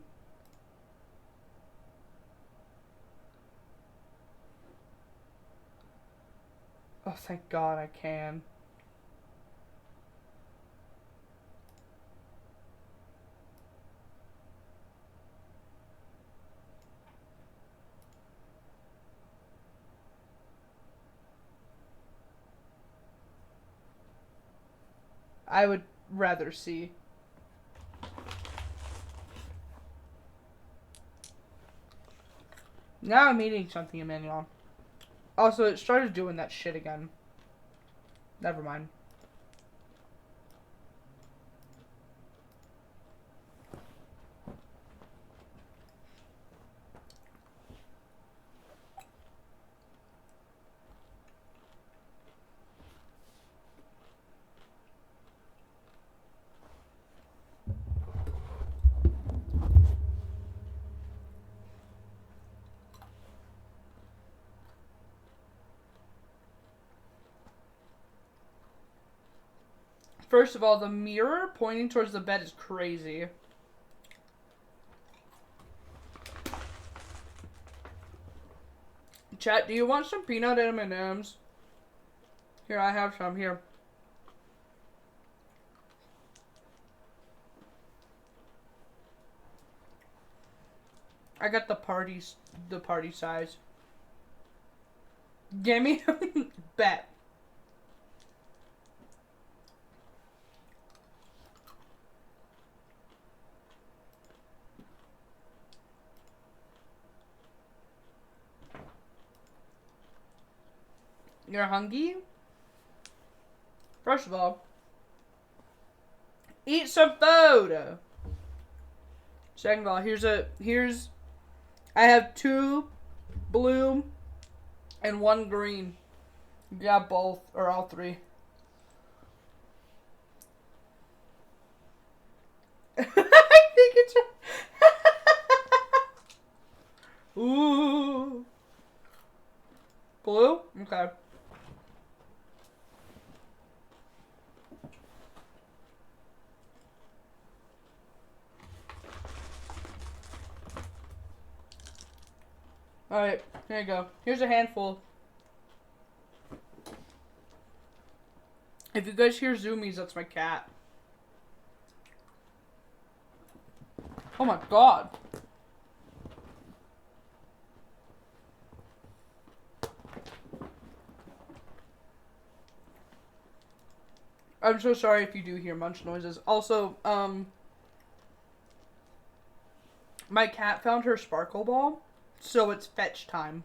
Oh, thank God I can. I would rather see. Now I'm eating something, Emmanuel. Also, it started doing that shit again. Never mind. First of all, the mirror pointing towards the bed is crazy. Chat, do you want some peanut M&Ms? Here, I have some. Here. I got the party size. Gimme. Bet. You're hungry? First of all, eat some food. Second of all, I have 2 blue and 1 green. Yeah, both or all 3. I think it's. Ooh. Blue? Okay. Alright, here you go. Here's a handful. If you guys hear zoomies, that's my cat. Oh my God. I'm so sorry if you do hear munch noises. Also, my cat found her sparkle ball, so it's fetch time.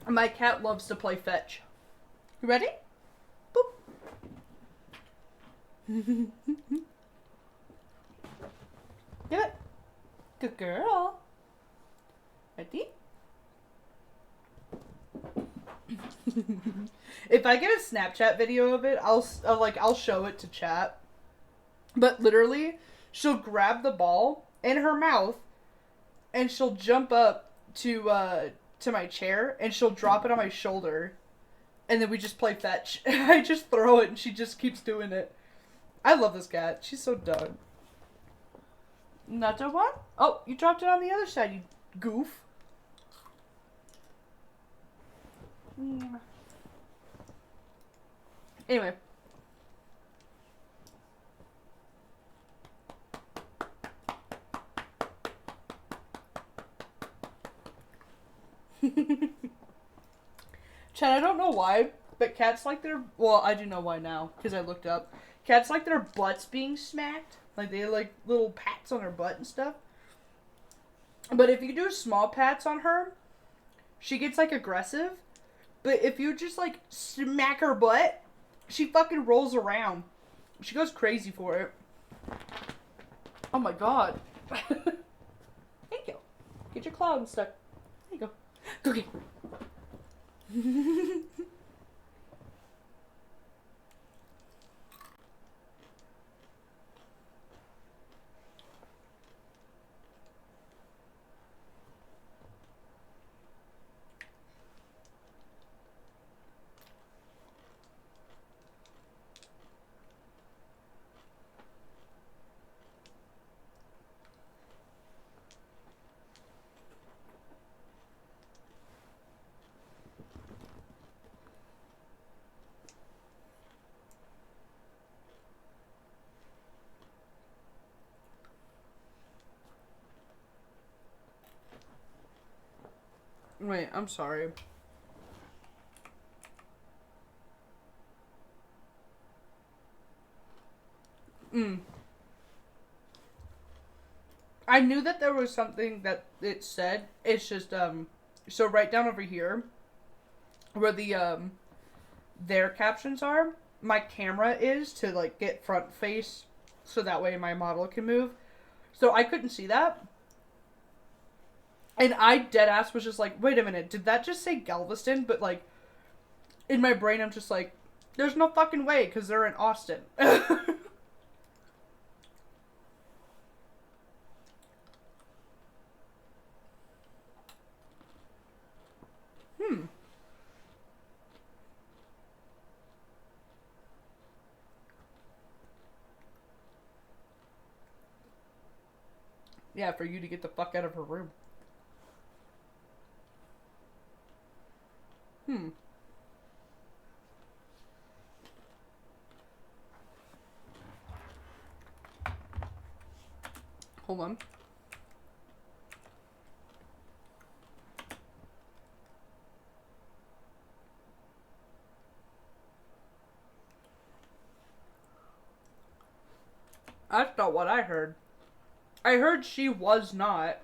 My cat loves to play fetch. You ready? Boop. Get it. Good girl. Ready? If I get a Snapchat video of it, I'll show it to chat. But literally, she'll grab the ball in her mouth, and she'll jump up to my chair, and she'll drop it on my shoulder, and then we just play fetch. I just throw it, and she just keeps doing it. I love this cat. She's so dumb. Not the one? Oh, you dropped it on the other side, you goof. Anyway. Chad, I don't know why, but cats like their... Well, I do know why now, because I looked up. Cats like their butts being smacked. Like, they like little pats on her butt and stuff. But if you do small pats on her, she gets, like, aggressive. But if you just, like, smack her butt, she fucking rolls around. She goes crazy for it. Oh my god. Thank you. Get your cloud stuck. There you go. Go get it. Wait, I'm sorry. I knew that there was something that it said. It's just, so right down over here, where the, their captions are, my camera is to, like, get front face, so that way my model can move. So I couldn't see that. And I deadass was just like, wait a minute, did that just say Galveston? But, like, in my brain, I'm just like, there's no fucking way, because they're in Austin. Yeah, for you to get the fuck out of her room. Hold on. That's not what I heard. I heard she was not.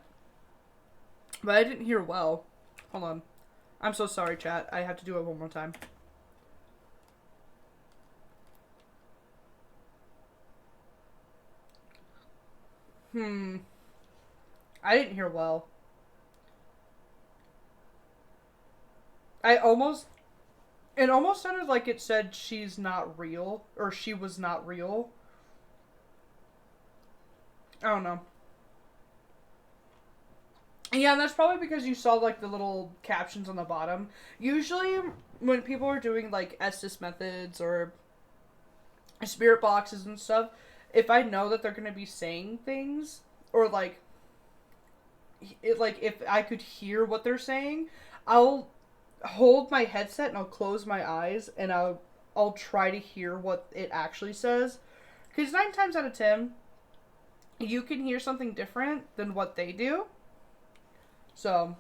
But I didn't hear well. Hold on. I'm so sorry, chat. I have to do it one more time. I didn't hear well. It almost sounded like it said she's not real, or she was not real. I don't know. Yeah, and that's probably because you saw, like, the little captions on the bottom. Usually, when people are doing, like, Estes methods or spirit boxes and stuff, if I know that they're going to be saying things, or, like, if I could hear what they're saying, I'll hold my headset and I'll close my eyes and I'll try to hear what it actually says. Because 9 times out of 10, you can hear something different than what they do. So,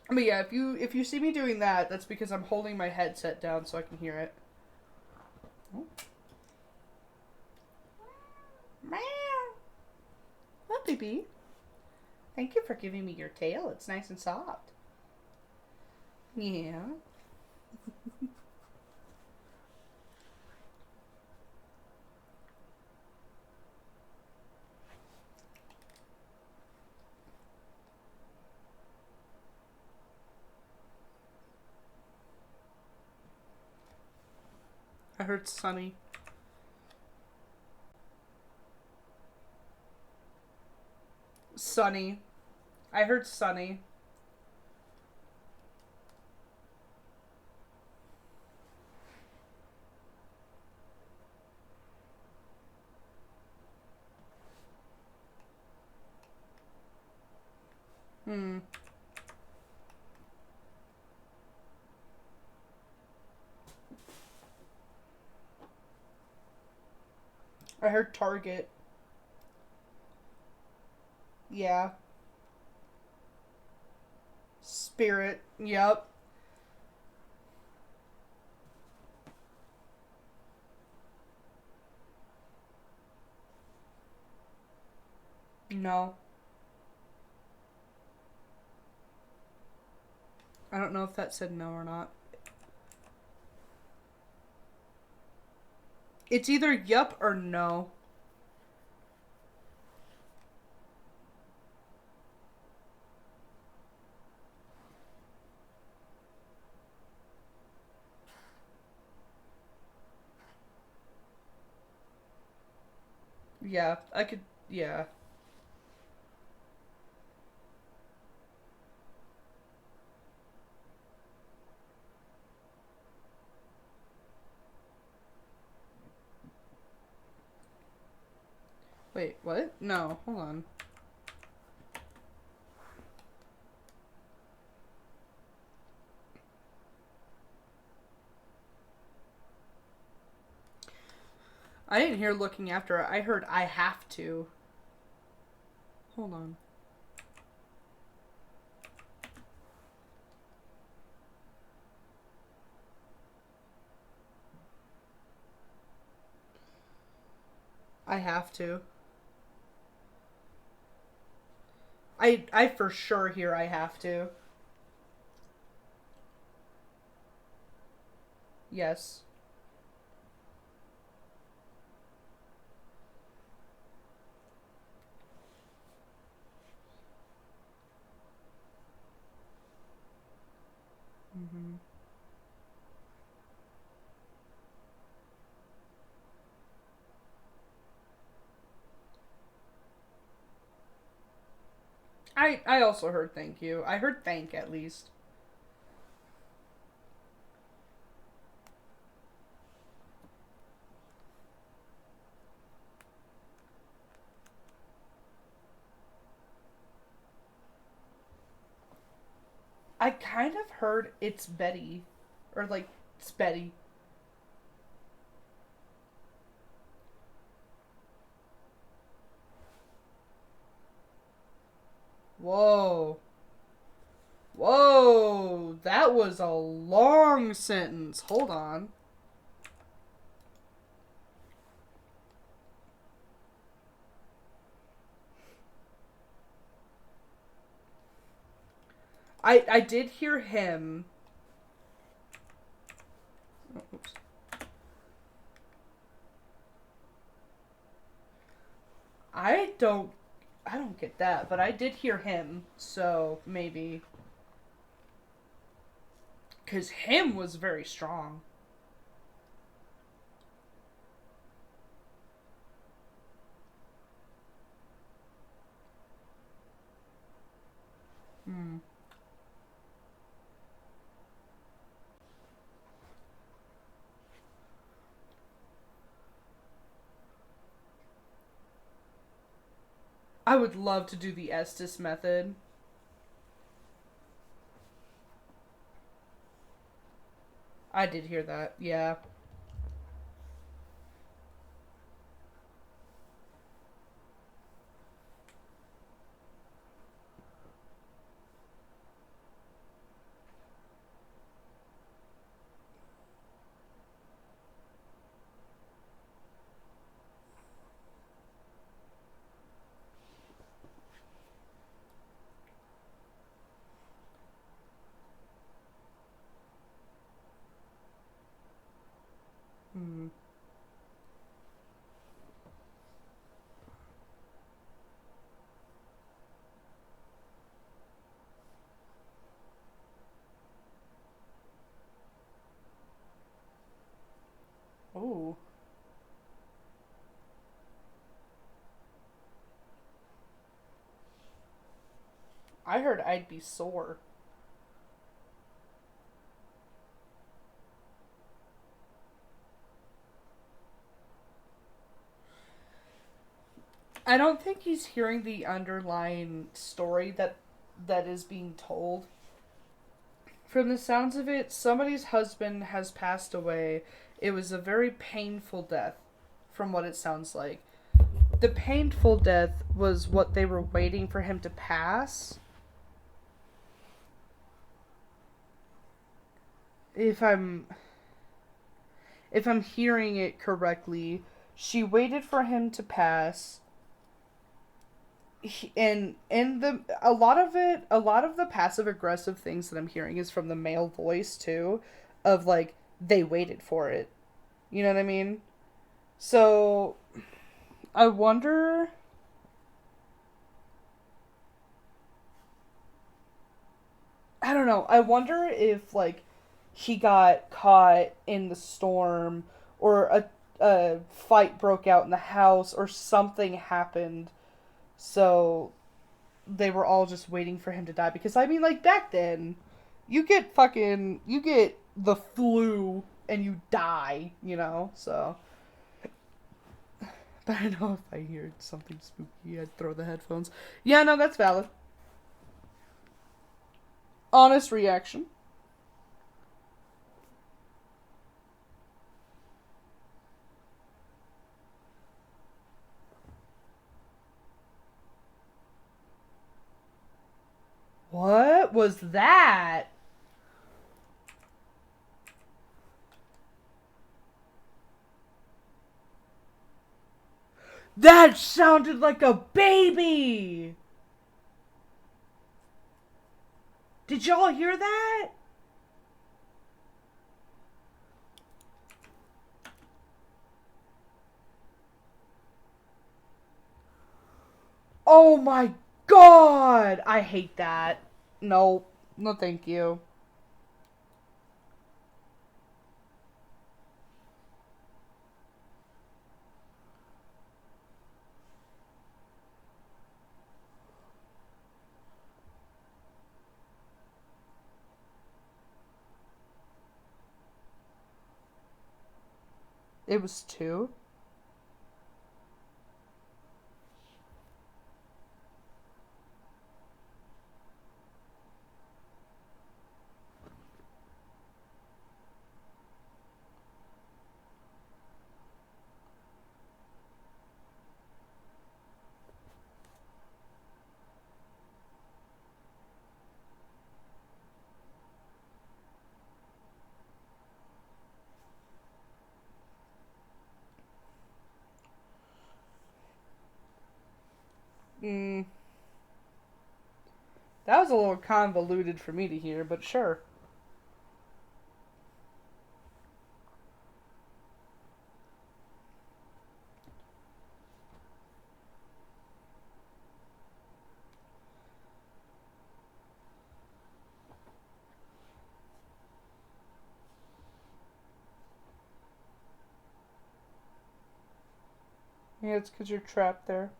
but yeah, if you see me doing that, that's because I'm holding my headset down so I can hear it. Oh. Meow. Well, baby. Thank you for giving me your tail. It's nice and soft. Yeah. I heard sunny. Sunny. I heard sunny. Hmm. I heard Target. Yeah. Spirit. Yep. No. I don't know if that said no or not. It's either yup or no. Yeah, I could. Yeah. Wait, what? No, hold on. I didn't hear looking after it. I heard I have to. Hold on. I have to. I for sure hear I have to. Yes. Mm-hmm. I also heard thank you. I heard thank at least. I kind of heard it's Betty. Or like it's Betty. Whoa. Whoa. That was a long sentence. Hold on. I did hear him. Oh, oops. I don't I don't get that, but I did hear him, so maybe cuz him was very strong. Hmm. I would love to do the Estes method. I did hear that. Yeah. I heard I'd be sore. I don't think he's hearing the underlying story that is being told. From the sounds of it, somebody's husband has passed away. It was a very painful death, from what it sounds like. The painful death was what they were waiting for him to pass. If I'm if I'm hearing it correctly, she waited for him to pass. And the a lot of the passive aggressive things that I'm hearing is from the male voice too, of like they waited for it. You know what I mean? So I wonder. I don't know. I wonder if like he got caught in the storm, or a fight broke out in the house, or something happened. So they were all just waiting for him to die. Because I mean, like back then, you get the flu and you die. You know. So, but I know if I hear something spooky, I'd throw the headphones. Yeah, no, that's valid. Honest reaction. What was that? That sounded like a baby! Did y'all hear that? Oh my god! I hate that. No. No, thank you. It was two. Mm, that was a little convoluted for me to hear, but sure. Yeah, it's because you're trapped there.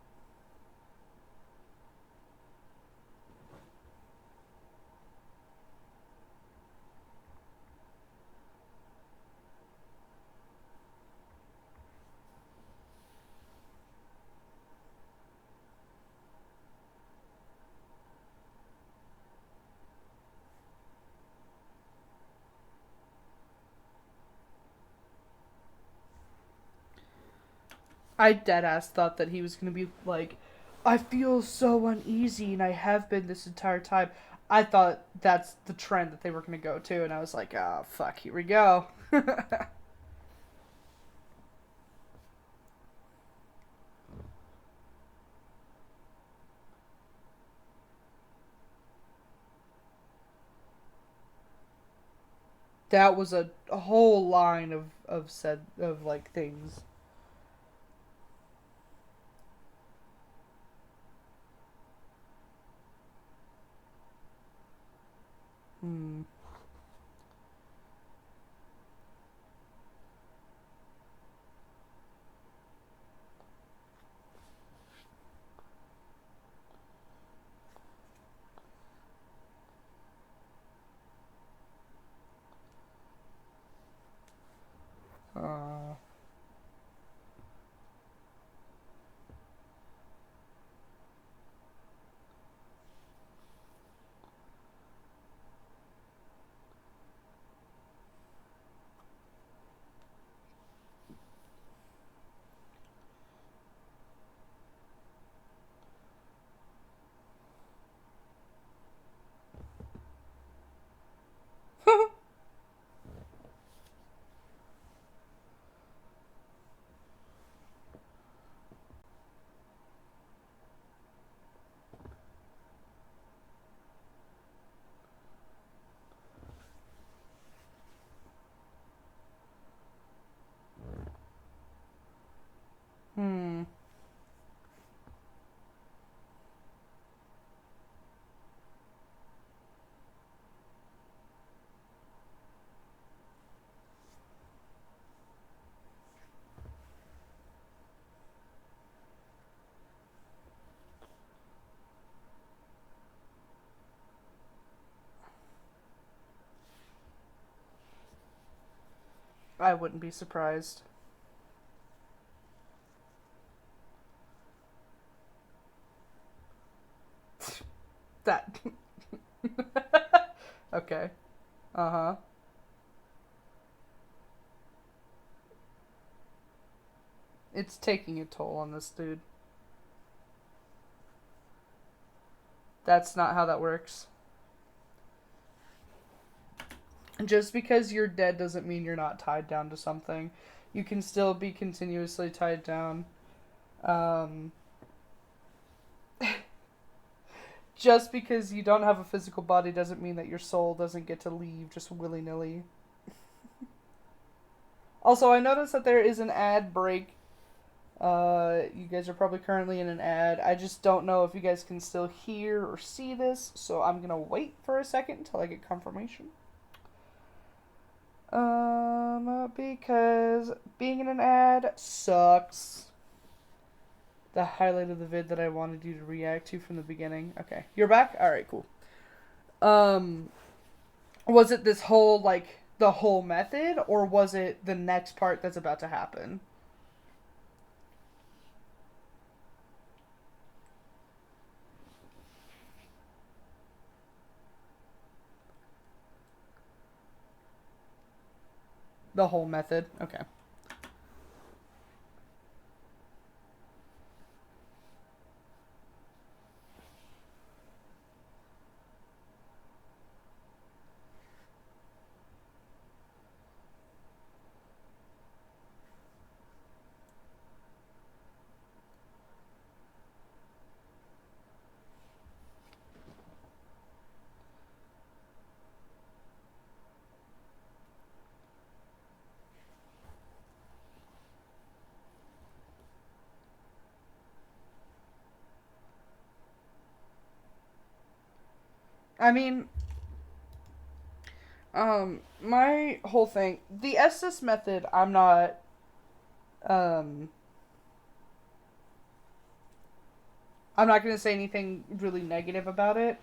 I deadass thought that he was gonna be like, I feel so uneasy and I have been this entire time. I thought that's the trend that they were gonna go to, and I was like, oh fuck, here we go. That was a whole line of said of like things. Hmm. I wouldn't be surprised. That. Okay. Uh huh. It's taking a toll on this dude. That's not how that works. Just because you're dead doesn't mean you're not tied down to something. You can still be continuously tied down. Um, just because you don't have a physical body doesn't mean that your soul doesn't get to leave just willy nilly. Also, I noticed that there is an ad break. You guys are probably currently in an ad. I just don't know if you guys can still hear or see this, so I'm gonna wait for a second until I get confirmation. Because being in an ad sucks. The highlight of the vid that I wanted you to react to from the beginning. Okay, you're back. All right, cool. Um, was it this whole like the whole method, or was it the next part that's about to happen? The whole method. Okay. I mean, my whole thing, the Estes method, um, I'm not gonna say anything really negative about it.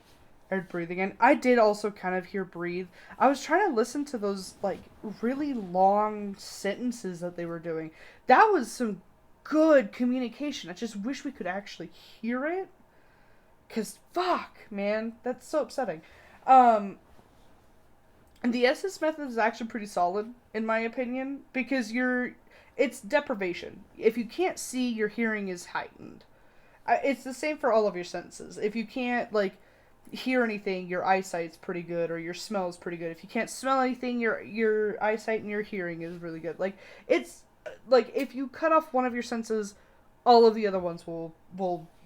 I heard breathe again. I did also kind of hear breathe. I was trying to listen to those like really long sentences that they were doing. That was some good communication. I just wish we could actually hear it. Cause fuck, man, that's so upsetting. Um, and the SS method is actually pretty solid in my opinion because it's deprivation. If you can't see, your hearing is heightened. It's the same for all of your senses. If you can't like hear anything, your eyesight's pretty good, or your smell's pretty good. If you can't smell anything, your eyesight and your hearing is really good. Like it's like if you cut off one of your senses, all of the other ones will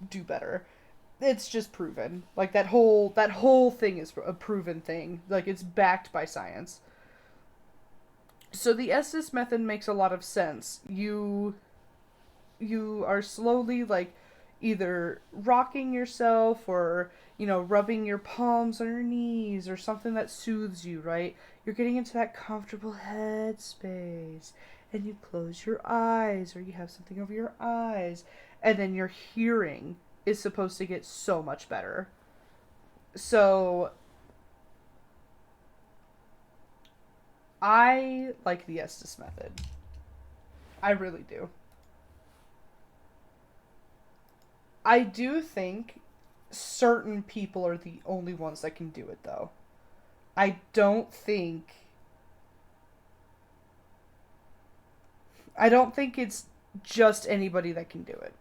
do better. It's just proven. Like that whole thing is a proven thing. Like it's backed by science. So the Estes method makes a lot of sense. You are slowly like either rocking yourself or rubbing your palms on your knees or something that soothes you, right? You're getting into that comfortable head space and you close your eyes or you have something over your eyes and then your hearing is supposed to get so much better. So I like the Estes method. I really do. I do think certain people are the only ones that can do it, though. I don't think. I don't think it's just anybody that can do it.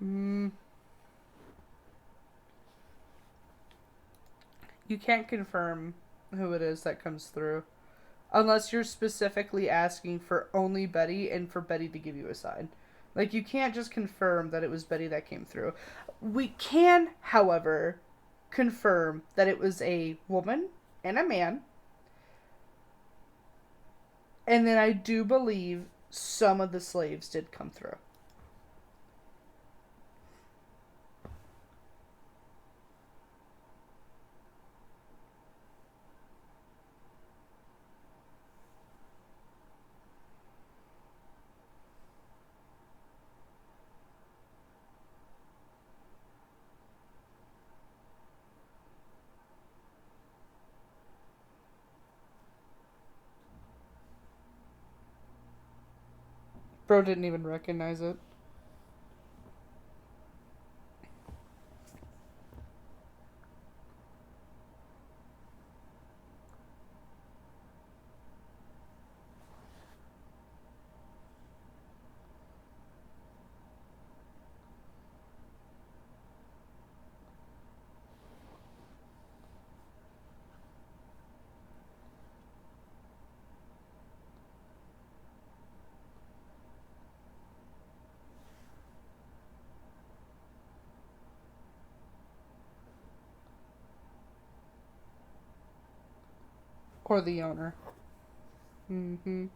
Mm, you can't confirm who it is that comes through. Unless you're specifically asking for only Betty and for Betty to give you a sign. Like, you can't just confirm that it was Betty that came through. We can, however, confirm that it was a woman and a man. And then I do believe some of the slaves did come through. Bro didn't even recognize it. Or the owner. Mm-hmm.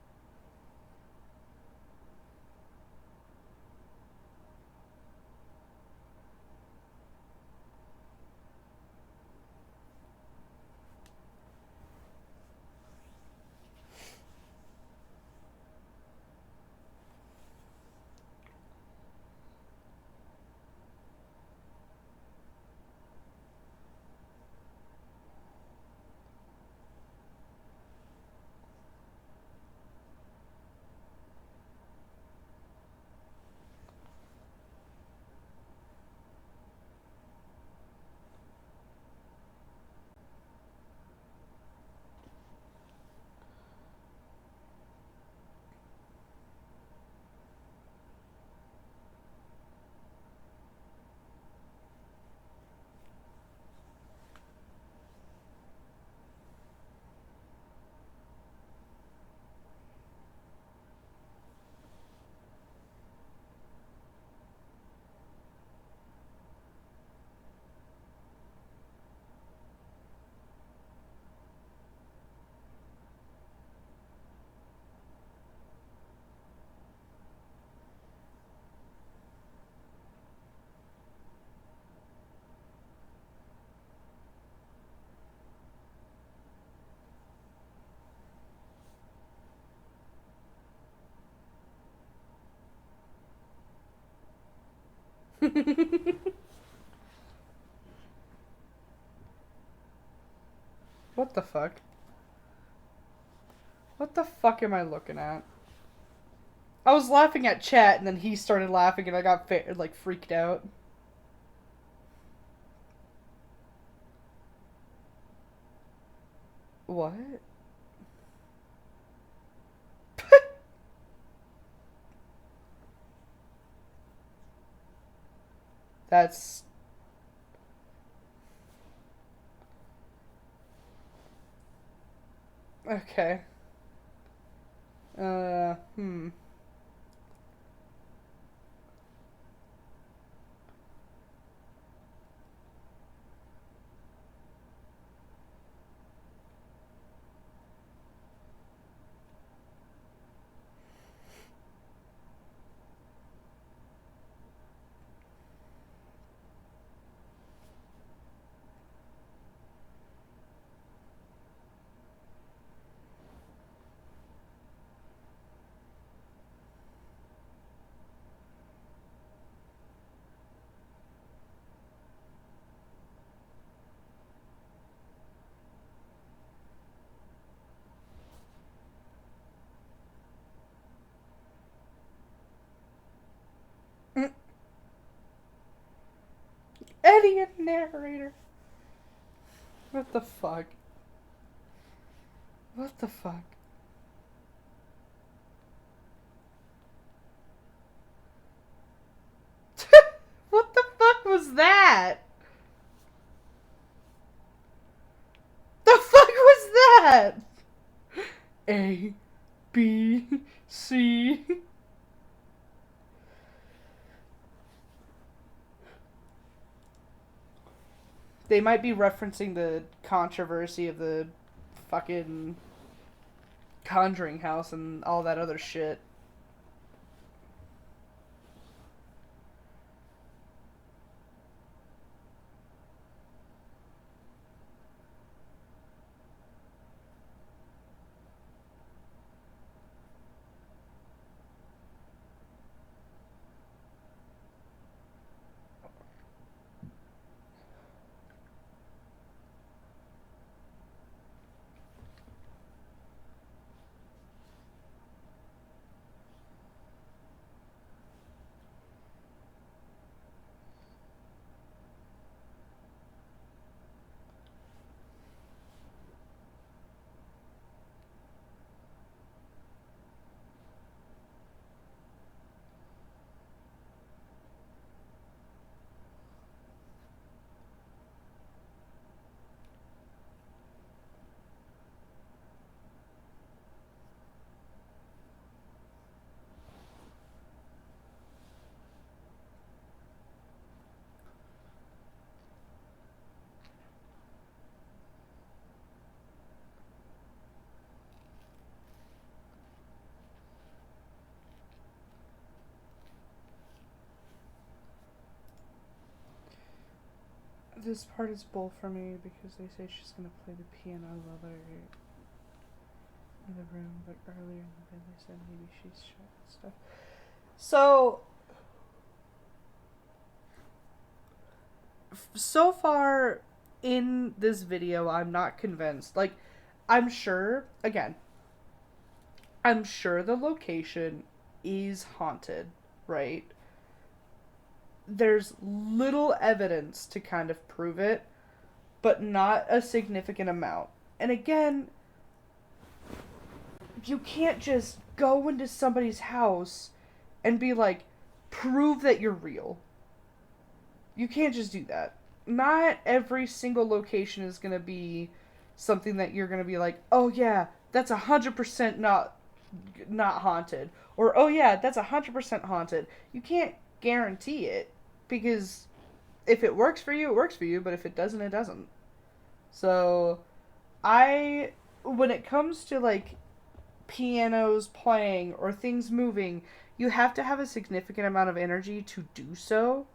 What the fuck? What the fuck am I looking at? I was laughing at chat and then he started laughing and I got like freaked out. What? That's... Okay. Hmm. Idiot narrator. What the fuck? What the fuck? What the fuck was that? The fuck was that? A, B, C. They might be referencing the controversy of the fucking Conjuring House and all that other shit. This part is bull for me because they say she's gonna play the piano while they're in the room, but earlier in the day they said maybe she's shy and stuff. So far in this video, I'm not convinced. Like, I'm sure, again, I'm sure the location is haunted, right? There's little evidence to kind of prove it, but not a significant amount. And again, you can't just go into somebody's house and be like, prove that you're real. You can't just do that. Not every single location is going to be something that you're going to be like, oh yeah, that's 100% not haunted. Or, oh yeah, that's 100% haunted. You can't guarantee it because if it works for you, it works for you, but if it doesn't, it doesn't. So, when it comes to like pianos playing or things moving, you have to have a significant amount of energy to do so.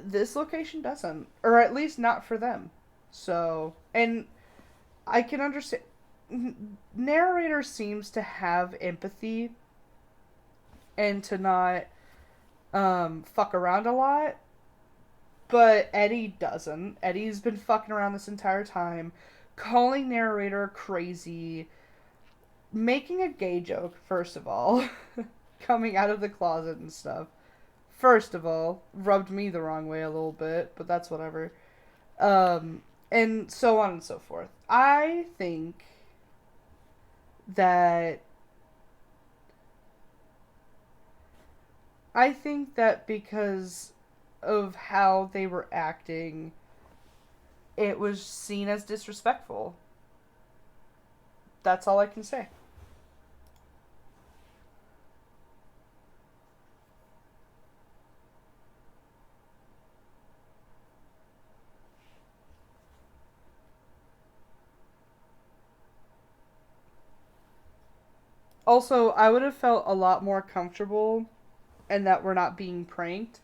This location doesn't, or at least not for them. So, and I can understand. Narrator seems to have empathy and to not fuck around a lot, but Eddie doesn't. Eddie's been fucking around this entire time, calling narrator crazy, making a gay joke, first of all, coming out of the closet and stuff. First of all, rubbed me the wrong way a little bit, but that's whatever. And so on and so forth. That I think that because of how they were acting, it was seen as disrespectful. That's all I can say. Also, I would have felt a lot more comfortable and that we're not being pranked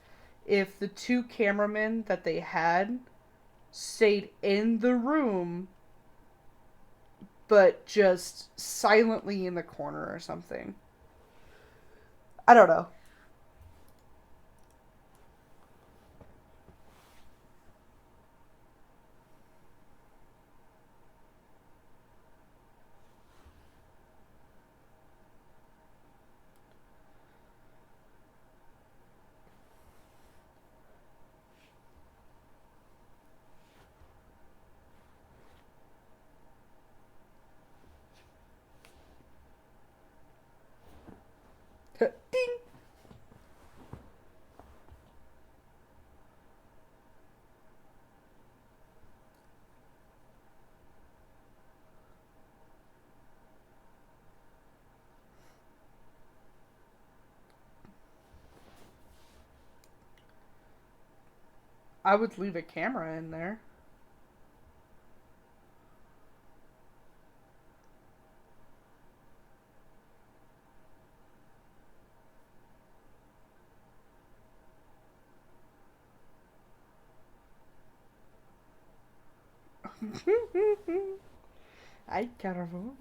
if the two cameramen that they had stayed in the room but just silently in the corner or something. I don't know. Ding! I would leave a camera in there. Ay, caramba.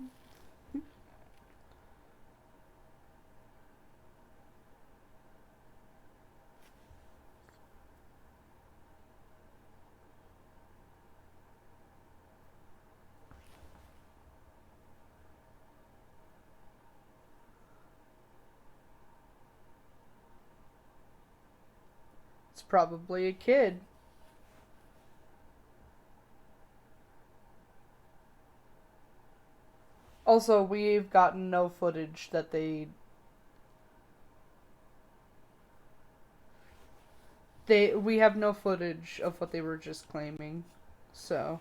It's probably a kid. Also, we've gotten no footage that we have no footage of what they were just claiming. So,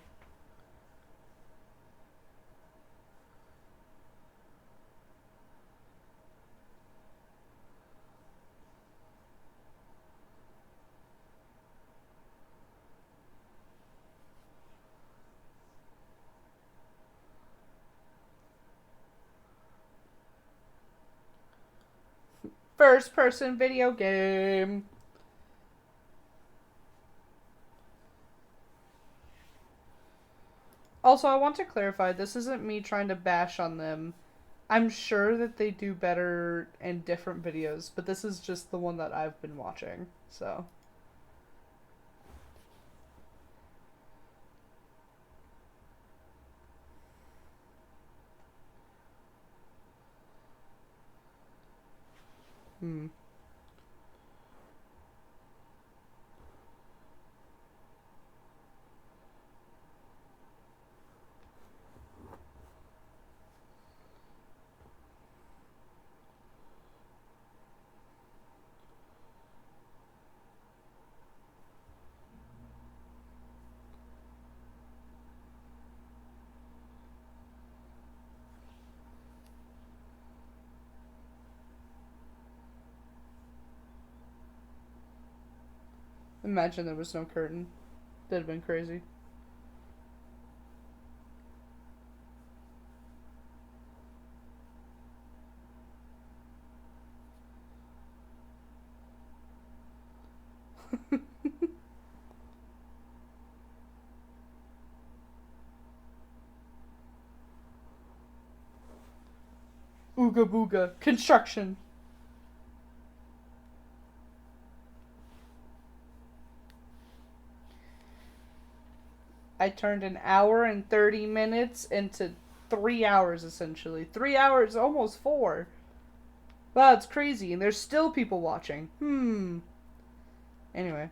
first person video game. Also, I want to clarify, this isn't me trying to bash on them. I'm sure that they do better in different videos, but this is just the one that I've been watching. So, hmm. Imagine there was no curtain. That'd have been crazy. Ooga booga. Construction. I turned an hour and 30 minutes into 3 hours, essentially. 3 hours, almost 4. Wow, it's crazy. And there's still people watching. Anyway.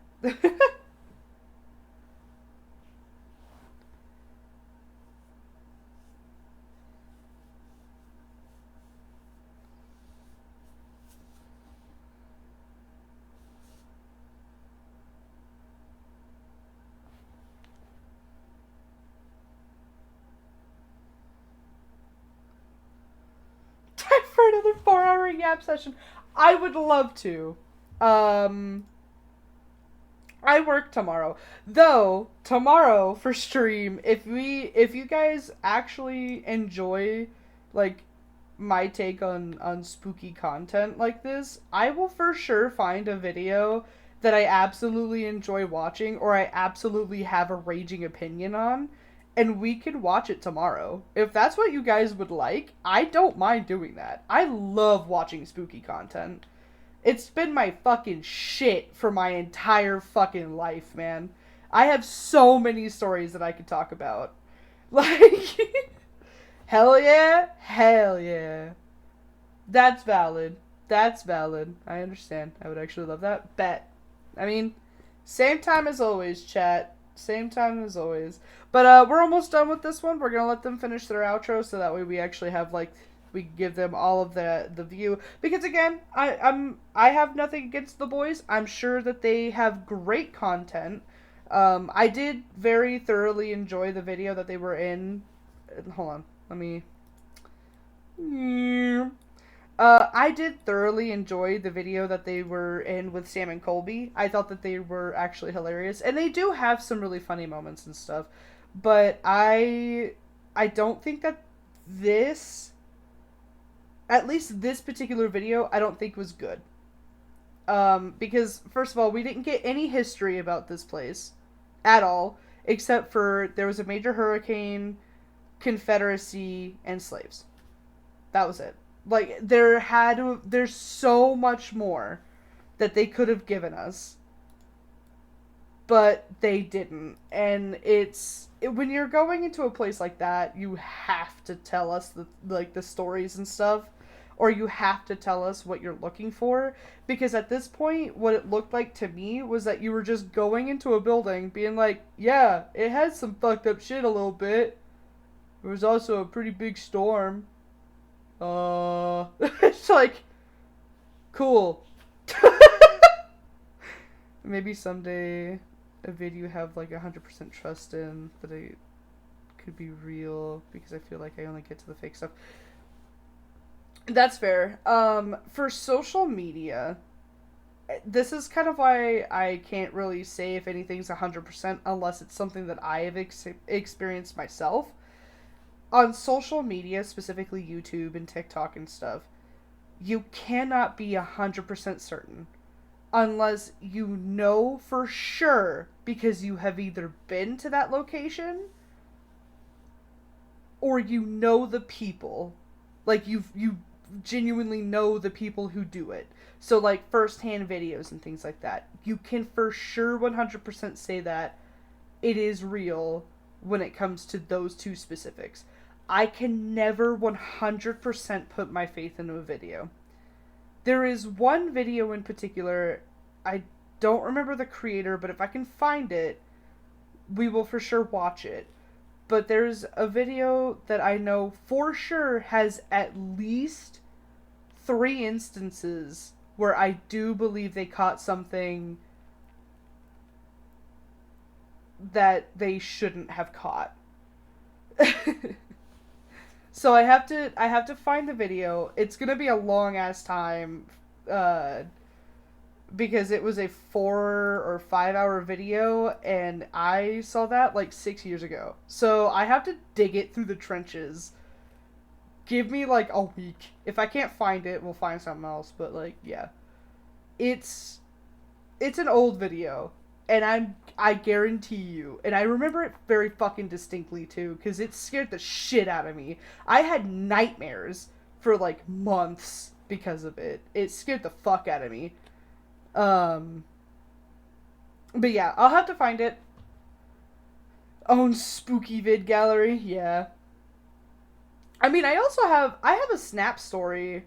Time for another 4-hour yap session. I would love to. Um, I work tomorrow. Though, tomorrow for stream, if you guys actually enjoy like my take on spooky content like this, I will for sure find a video that I absolutely enjoy watching or I absolutely have a raging opinion on and we could watch it tomorrow. If that's what you guys would like, I don't mind doing that. I love watching spooky content. It's been my fucking shit for my entire fucking life, man. I have so many stories that I could talk about. Like, hell yeah, hell yeah. That's valid. That's valid. I understand. I would actually love that. Bet. I mean, same time as always, chat. Same time as always. But we're almost done with this one. We're gonna let them finish their outro so that way we actually have like we give them all of the view. Because again, I have nothing against the boys. I'm sure that they have great content. I did very thoroughly enjoy the video that they were in. Hold on, let me. I did thoroughly enjoy the video that they were in with Sam and Colby. I thought that they were actually hilarious, and they do have some really funny moments and stuff. But I don't think that this, at least this particular video, I don't think was good. Because first of all, we didn't get any history about this place at all, except for there was a major hurricane, Confederacy, and slaves. That was it. Like there's so much more that they could have given us, but they didn't. And when you're going into a place like that, you have to tell us the stories and stuff, or you have to tell us what you're looking for, because at this point what it looked like to me was that you were just going into a building being like, yeah, it has some fucked up shit a little bit. There was also a pretty big storm. It's like, cool. Maybe someday a video you have like 100% trust in that it could be real, because I feel like I only get to the fake stuff. That's fair. For social media, this is kind of why I can't really say if anything's 100% unless it's something that I have experienced myself. On social media, specifically YouTube and TikTok and stuff, you cannot be 100% certain unless you know for sure, because you have either been to that location or you know the people. Like, you genuinely know the people who do it. So, like, first-hand videos and things like that. You can for sure 100% say that it is real when it comes to those two specifics. I can never 100% put my faith into a video. There is one video in particular, I don't remember the creator, but if I can find it, we will for sure watch it. But there's a video that I know for sure has at least 3 instances where I do believe they caught something that they shouldn't have caught. So I have to find the video. It's gonna be a long ass time, because it was a 4 or 5 hour video, and I saw that like 6 years ago. So I have to dig it through the trenches. Give me like a week. If I can't find it, we'll find something else. But like, yeah, it's an old video, and I guarantee you, and I remember it very fucking distinctly too, because it scared the shit out of me. I had nightmares for like months because of it. It scared the fuck out of me. But yeah, I'll have to find it. Own spooky vid gallery, yeah. I mean, I have a Snap story.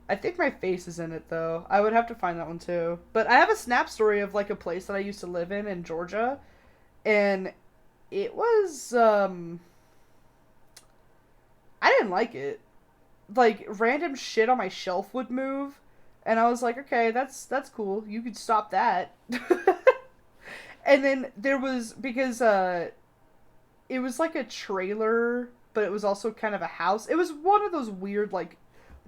I think my face is in it, though. I would have to find that one, too. But I have a Snap story of, like, a place that I used to live in Georgia. And it was, I didn't like it. Like, random shit on my shelf would move. And I was like, okay, that's cool. You could stop that. And then there was, because, it was like a trailer, but it was also kind of a house. It was one of those weird, like,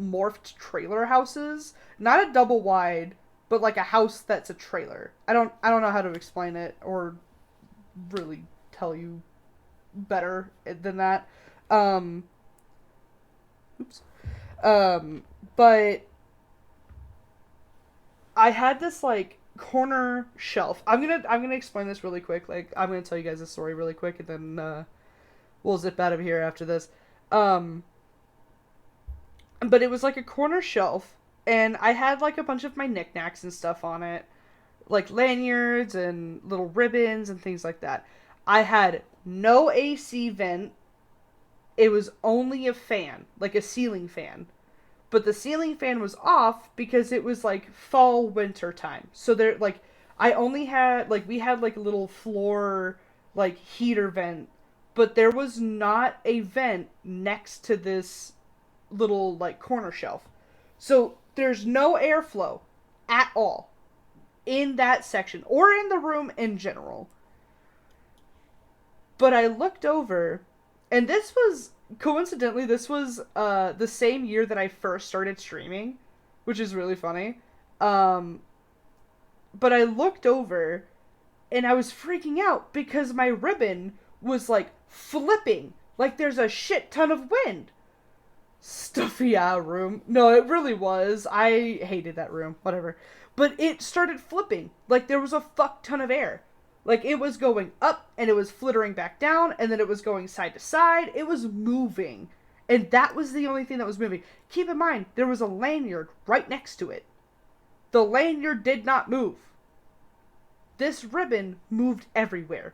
morphed trailer houses. Not a double wide, but like a house that's a trailer. I don't know how to explain it or really tell you better than that. Oops. But I had this like corner shelf. I'm gonna explain this really quick. Like, I'm gonna tell you guys a story really quick, and then we'll zip out of here after this. But it was like a corner shelf, and I had like a bunch of my knickknacks and stuff on it, like lanyards and little ribbons and things like that. I had no AC vent. It was only a fan, like a ceiling fan. But the ceiling fan was off because it was like fall winter time. So there, like, I only had, like, we had like a little floor, like, heater vent, but there was not a vent next to this little, like, corner shelf. So there's no airflow at all in that section or in the room in general. But I looked over, and this was coincidentally, this was the same year that I first started streaming, which is really funny. Um, but I looked over and I was freaking out because my ribbon was like flipping, like there's a shit ton of wind. Stuffy room. No, it really was. I hated that room. Whatever. But it started flipping. Like there was a fuck ton of air. Like it was going up and it was flittering back down and then it was going side to side. It was moving. And that was the only thing that was moving. Keep in mind, there was a lanyard right next to it. The lanyard did not move. This ribbon moved everywhere.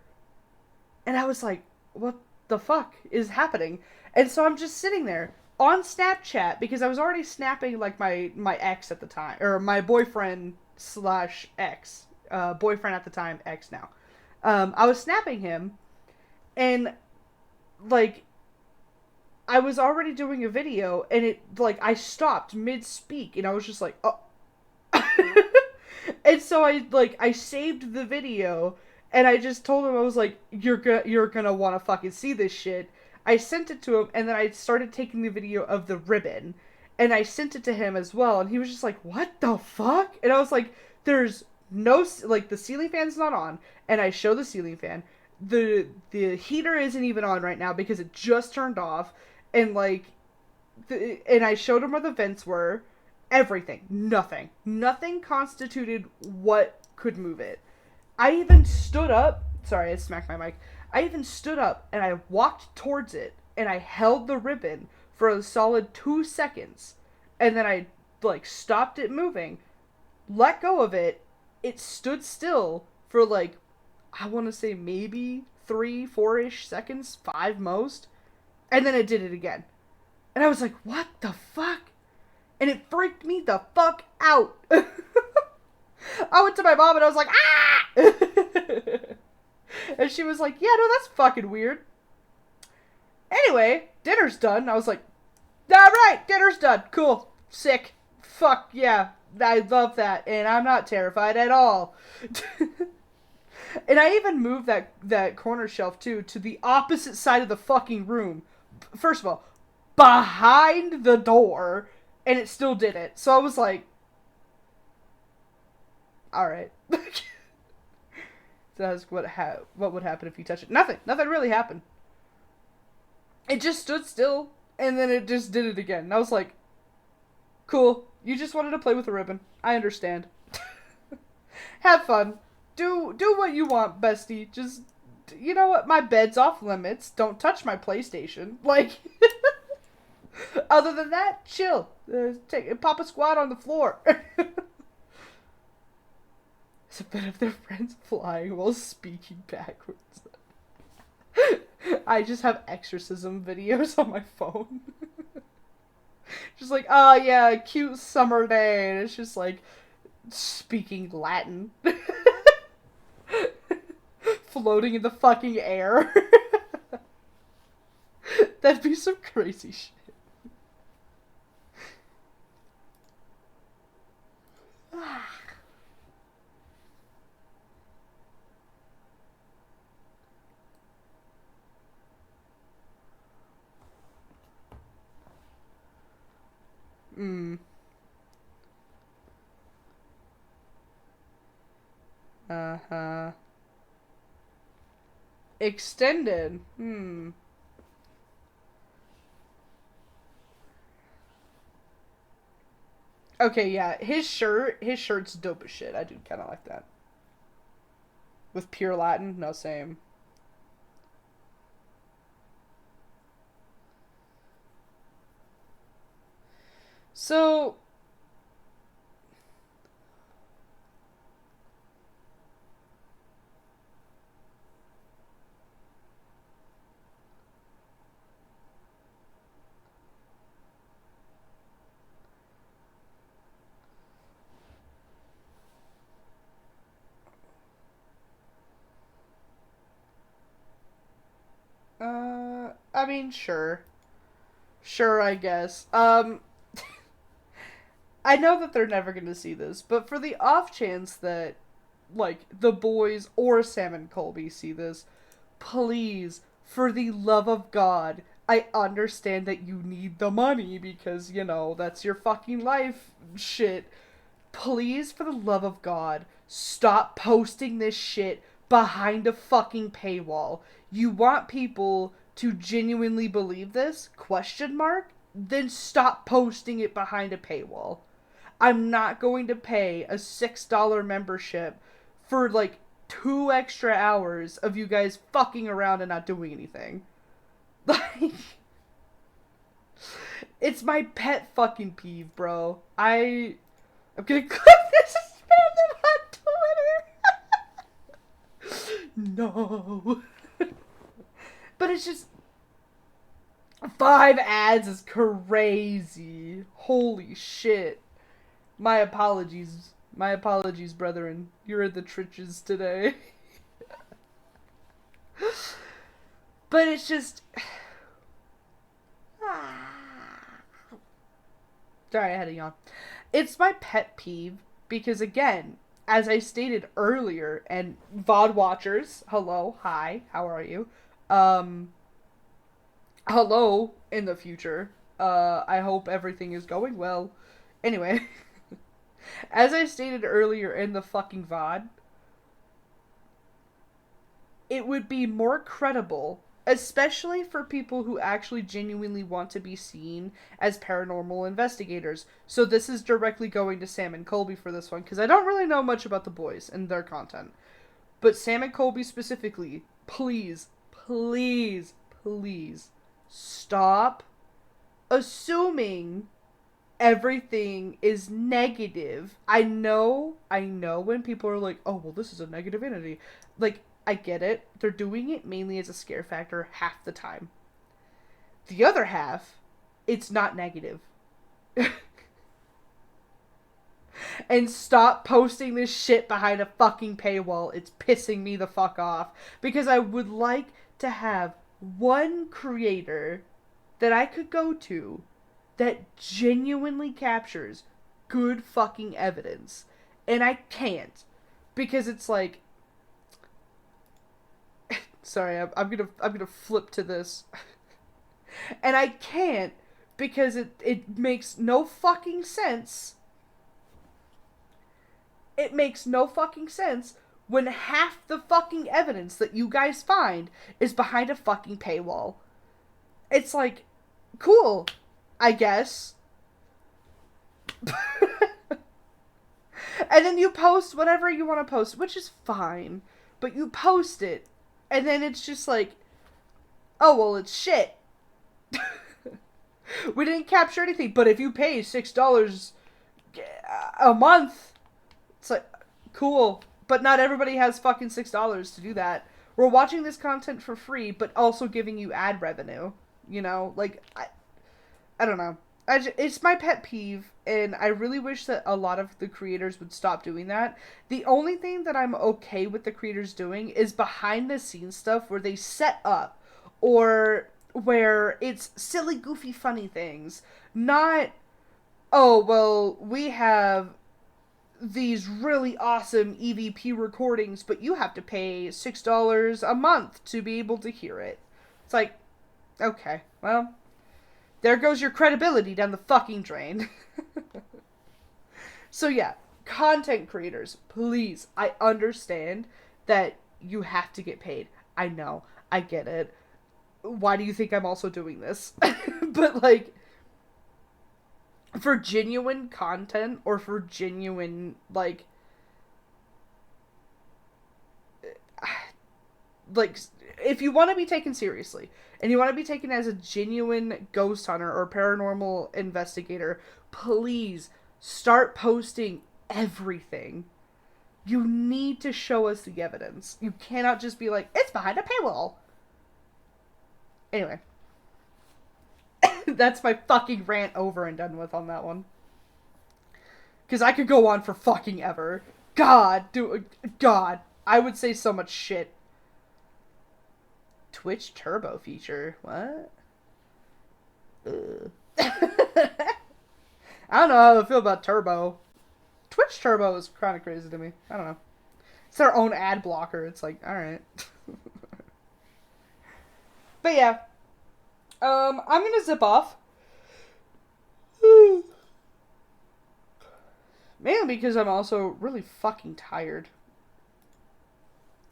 And I was like, what the fuck is happening? And so I'm just sitting there on Snapchat because I was already snapping like my ex at the time, or my boyfriend slash ex, boyfriend at the time, ex now. I was snapping him, and like I was already doing a video, and it like I stopped mid speak, and I was just like, oh. And so I saved the video and I just told him, I was like, you're gonna want to fucking see this shit. I sent it to him and then I started taking the video of the ribbon and I sent it to him as well and he was just like, what the fuck? And I was like, there's no, like the ceiling fan's not on, and I show the ceiling fan. The heater isn't even on right now because it just turned off, and like and I showed him where the vents were. Everything. Nothing constituted what could move it. I even stood up. Sorry, I smacked my mic. I even stood up and I walked towards it and I held the ribbon for a solid 2 seconds. And then I, like, stopped it moving, let go of it. It stood still for, like, I want to say maybe 3, 4-ish seconds, 5 most. And then it did it again. And I was like, what the fuck? And it freaked me the fuck out. I went to my mom and I was like, ah! And she was like, yeah, no, that's fucking weird. Anyway, dinner's done. I was like, alright, dinner's done. Cool. Sick. Fuck, yeah. I love that. And I'm not terrified at all. And I even moved that corner shelf, too, to the opposite side of the fucking room. First of all, behind the door. And it still did it. So I was like, alright. That's what would happen if you touch it. Nothing really happened. It just stood still, and then it just did it again. And I was like, cool. You just wanted to play with a ribbon. I understand. Have fun. Do what you want, bestie. Just, you know what? My bed's off limits. Don't touch my PlayStation. Like, other than that, chill. Pop a squat on the floor. It's a bit of their friends flying while speaking backwards. I just have exorcism videos on my phone. Just like, oh yeah, cute summer day. And it's just like speaking Latin. Floating in the fucking air. That'd be some crazy shit. Mm. Uh-huh. Extended. Hmm. Okay, yeah. His shirt's dope as shit. I do kind of like that. With pure Latin? No, same. So, I mean, sure. Sure, I guess. I know that they're never gonna see this, but for the off chance that, like, the boys or Sam and Colby see this, please, for the love of God, I understand that you need the money because, that's your fucking life shit. Please, for the love of God, stop posting this shit behind a fucking paywall. You want people to genuinely believe this? Question mark? Then stop posting it behind a paywall. I'm not going to pay a $6 membership for like 2 extra hours of you guys fucking around and not doing anything. Like, it's my pet fucking peeve, bro. I'm gonna clip this and spam them on Twitter. No. But it's just 5 ads is crazy. Holy shit. My apologies. My apologies, brethren. You're in the trenches today. But it's just... Sorry, I had a yawn. It's my pet peeve because, again, as I stated earlier, and VOD watchers, hello, hi, how are you? Hello in the future. I hope everything is going well. Anyway, as I stated earlier in the fucking VOD, it would be more credible, especially for people who actually genuinely want to be seen as paranormal investigators. So this is directly going to Sam and Colby for this one, because I don't really know much about the boys and their content. But Sam and Colby specifically, please, please, please, stop assuming everything is negative. I know when people are like, oh, well, this is a negative entity. Like, I get it. They're doing it mainly as a scare factor half the time. The other half, it's not negative. And stop posting this shit behind a fucking paywall. It's pissing me the fuck off. Because I would like to have one creator that I could go to that genuinely captures good fucking evidence. And I can't. Because it's like... Sorry, I'm gonna flip to this. And I can't because it makes no fucking sense. It makes no fucking sense when half the fucking evidence that you guys find is behind a fucking paywall. It's like, cool, I guess. And then you post whatever you want to post, which is fine. But you post it, and then it's just like, oh, well, it's shit. We didn't capture anything, but if you pay $6 a month, it's like, cool. But not everybody has fucking $6 to do that. We're watching this content for free, but also giving you ad revenue. You know? Like, I don't know. It's my pet peeve, and I really wish that a lot of the creators would stop doing that. The only thing that I'm okay with the creators doing is behind the scenes stuff where they set up, or where it's silly, goofy, funny things. Not, oh, well, we have these really awesome EVP recordings, but you have to pay $6 a month to be able to hear it. It's like, okay, well... There goes your credibility down the fucking drain. So yeah, content creators, please, I understand that you have to get paid. I know, I get it. Why do you think I'm also doing this? But like, for genuine content, or for genuine, like, if you want to be taken seriously, and you want to be taken as a genuine ghost hunter or paranormal investigator, please start posting everything. You need to show us the evidence. You cannot just be like, it's behind a paywall. Anyway. That's my fucking rant over and done with on that one. Because I could go on for fucking ever. God, I would say so much shit. Twitch Turbo feature. What? I don't know how I feel about Turbo. Twitch Turbo is kind of crazy to me. I don't know. It's their own ad blocker. It's like, alright. But yeah. I'm gonna zip off. Mainly because I'm also really fucking tired.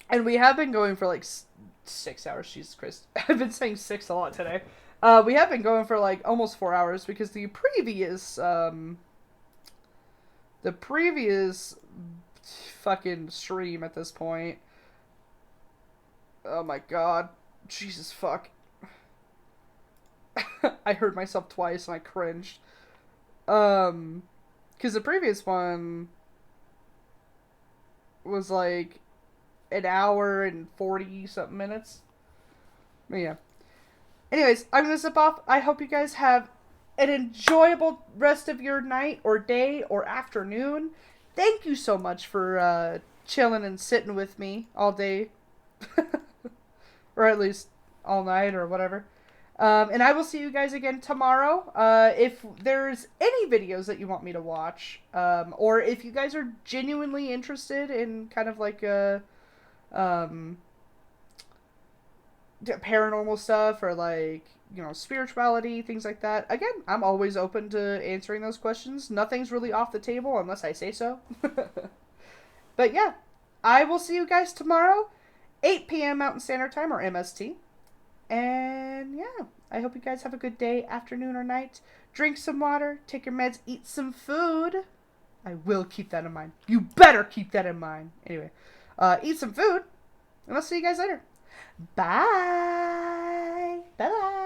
And we have been going for like 6 hours. Jesus Christ. I've been saying six a lot today. We have been going for like almost 4 hours because the previous fucking stream at this point. Oh my god. Jesus fuck. I heard myself twice and I cringed. Because the previous one was like an hour and 40 something minutes. But yeah. Anyways, I'm gonna zip off. I hope you guys have an enjoyable rest of your night or day or afternoon. Thank you so much for chilling and sitting with me all day. Or at least all night or whatever. And I will see you guys again tomorrow. If there's any videos that you want me to watch, or if you guys are genuinely interested in kind of like um, paranormal stuff or like, you know, spirituality, things like that, again, I'm always open to answering those questions. Nothing's really off the table unless I say so. But yeah, I will see you guys tomorrow, 8 p.m. Mountain Standard Time or MST. And yeah, I hope you guys have a good day, afternoon, or night. Drink some water, take your meds, eat some food. I will keep that in mind. You better keep that in mind. Anyway, eat some food, and I'll see you guys later. Bye. Bye-bye.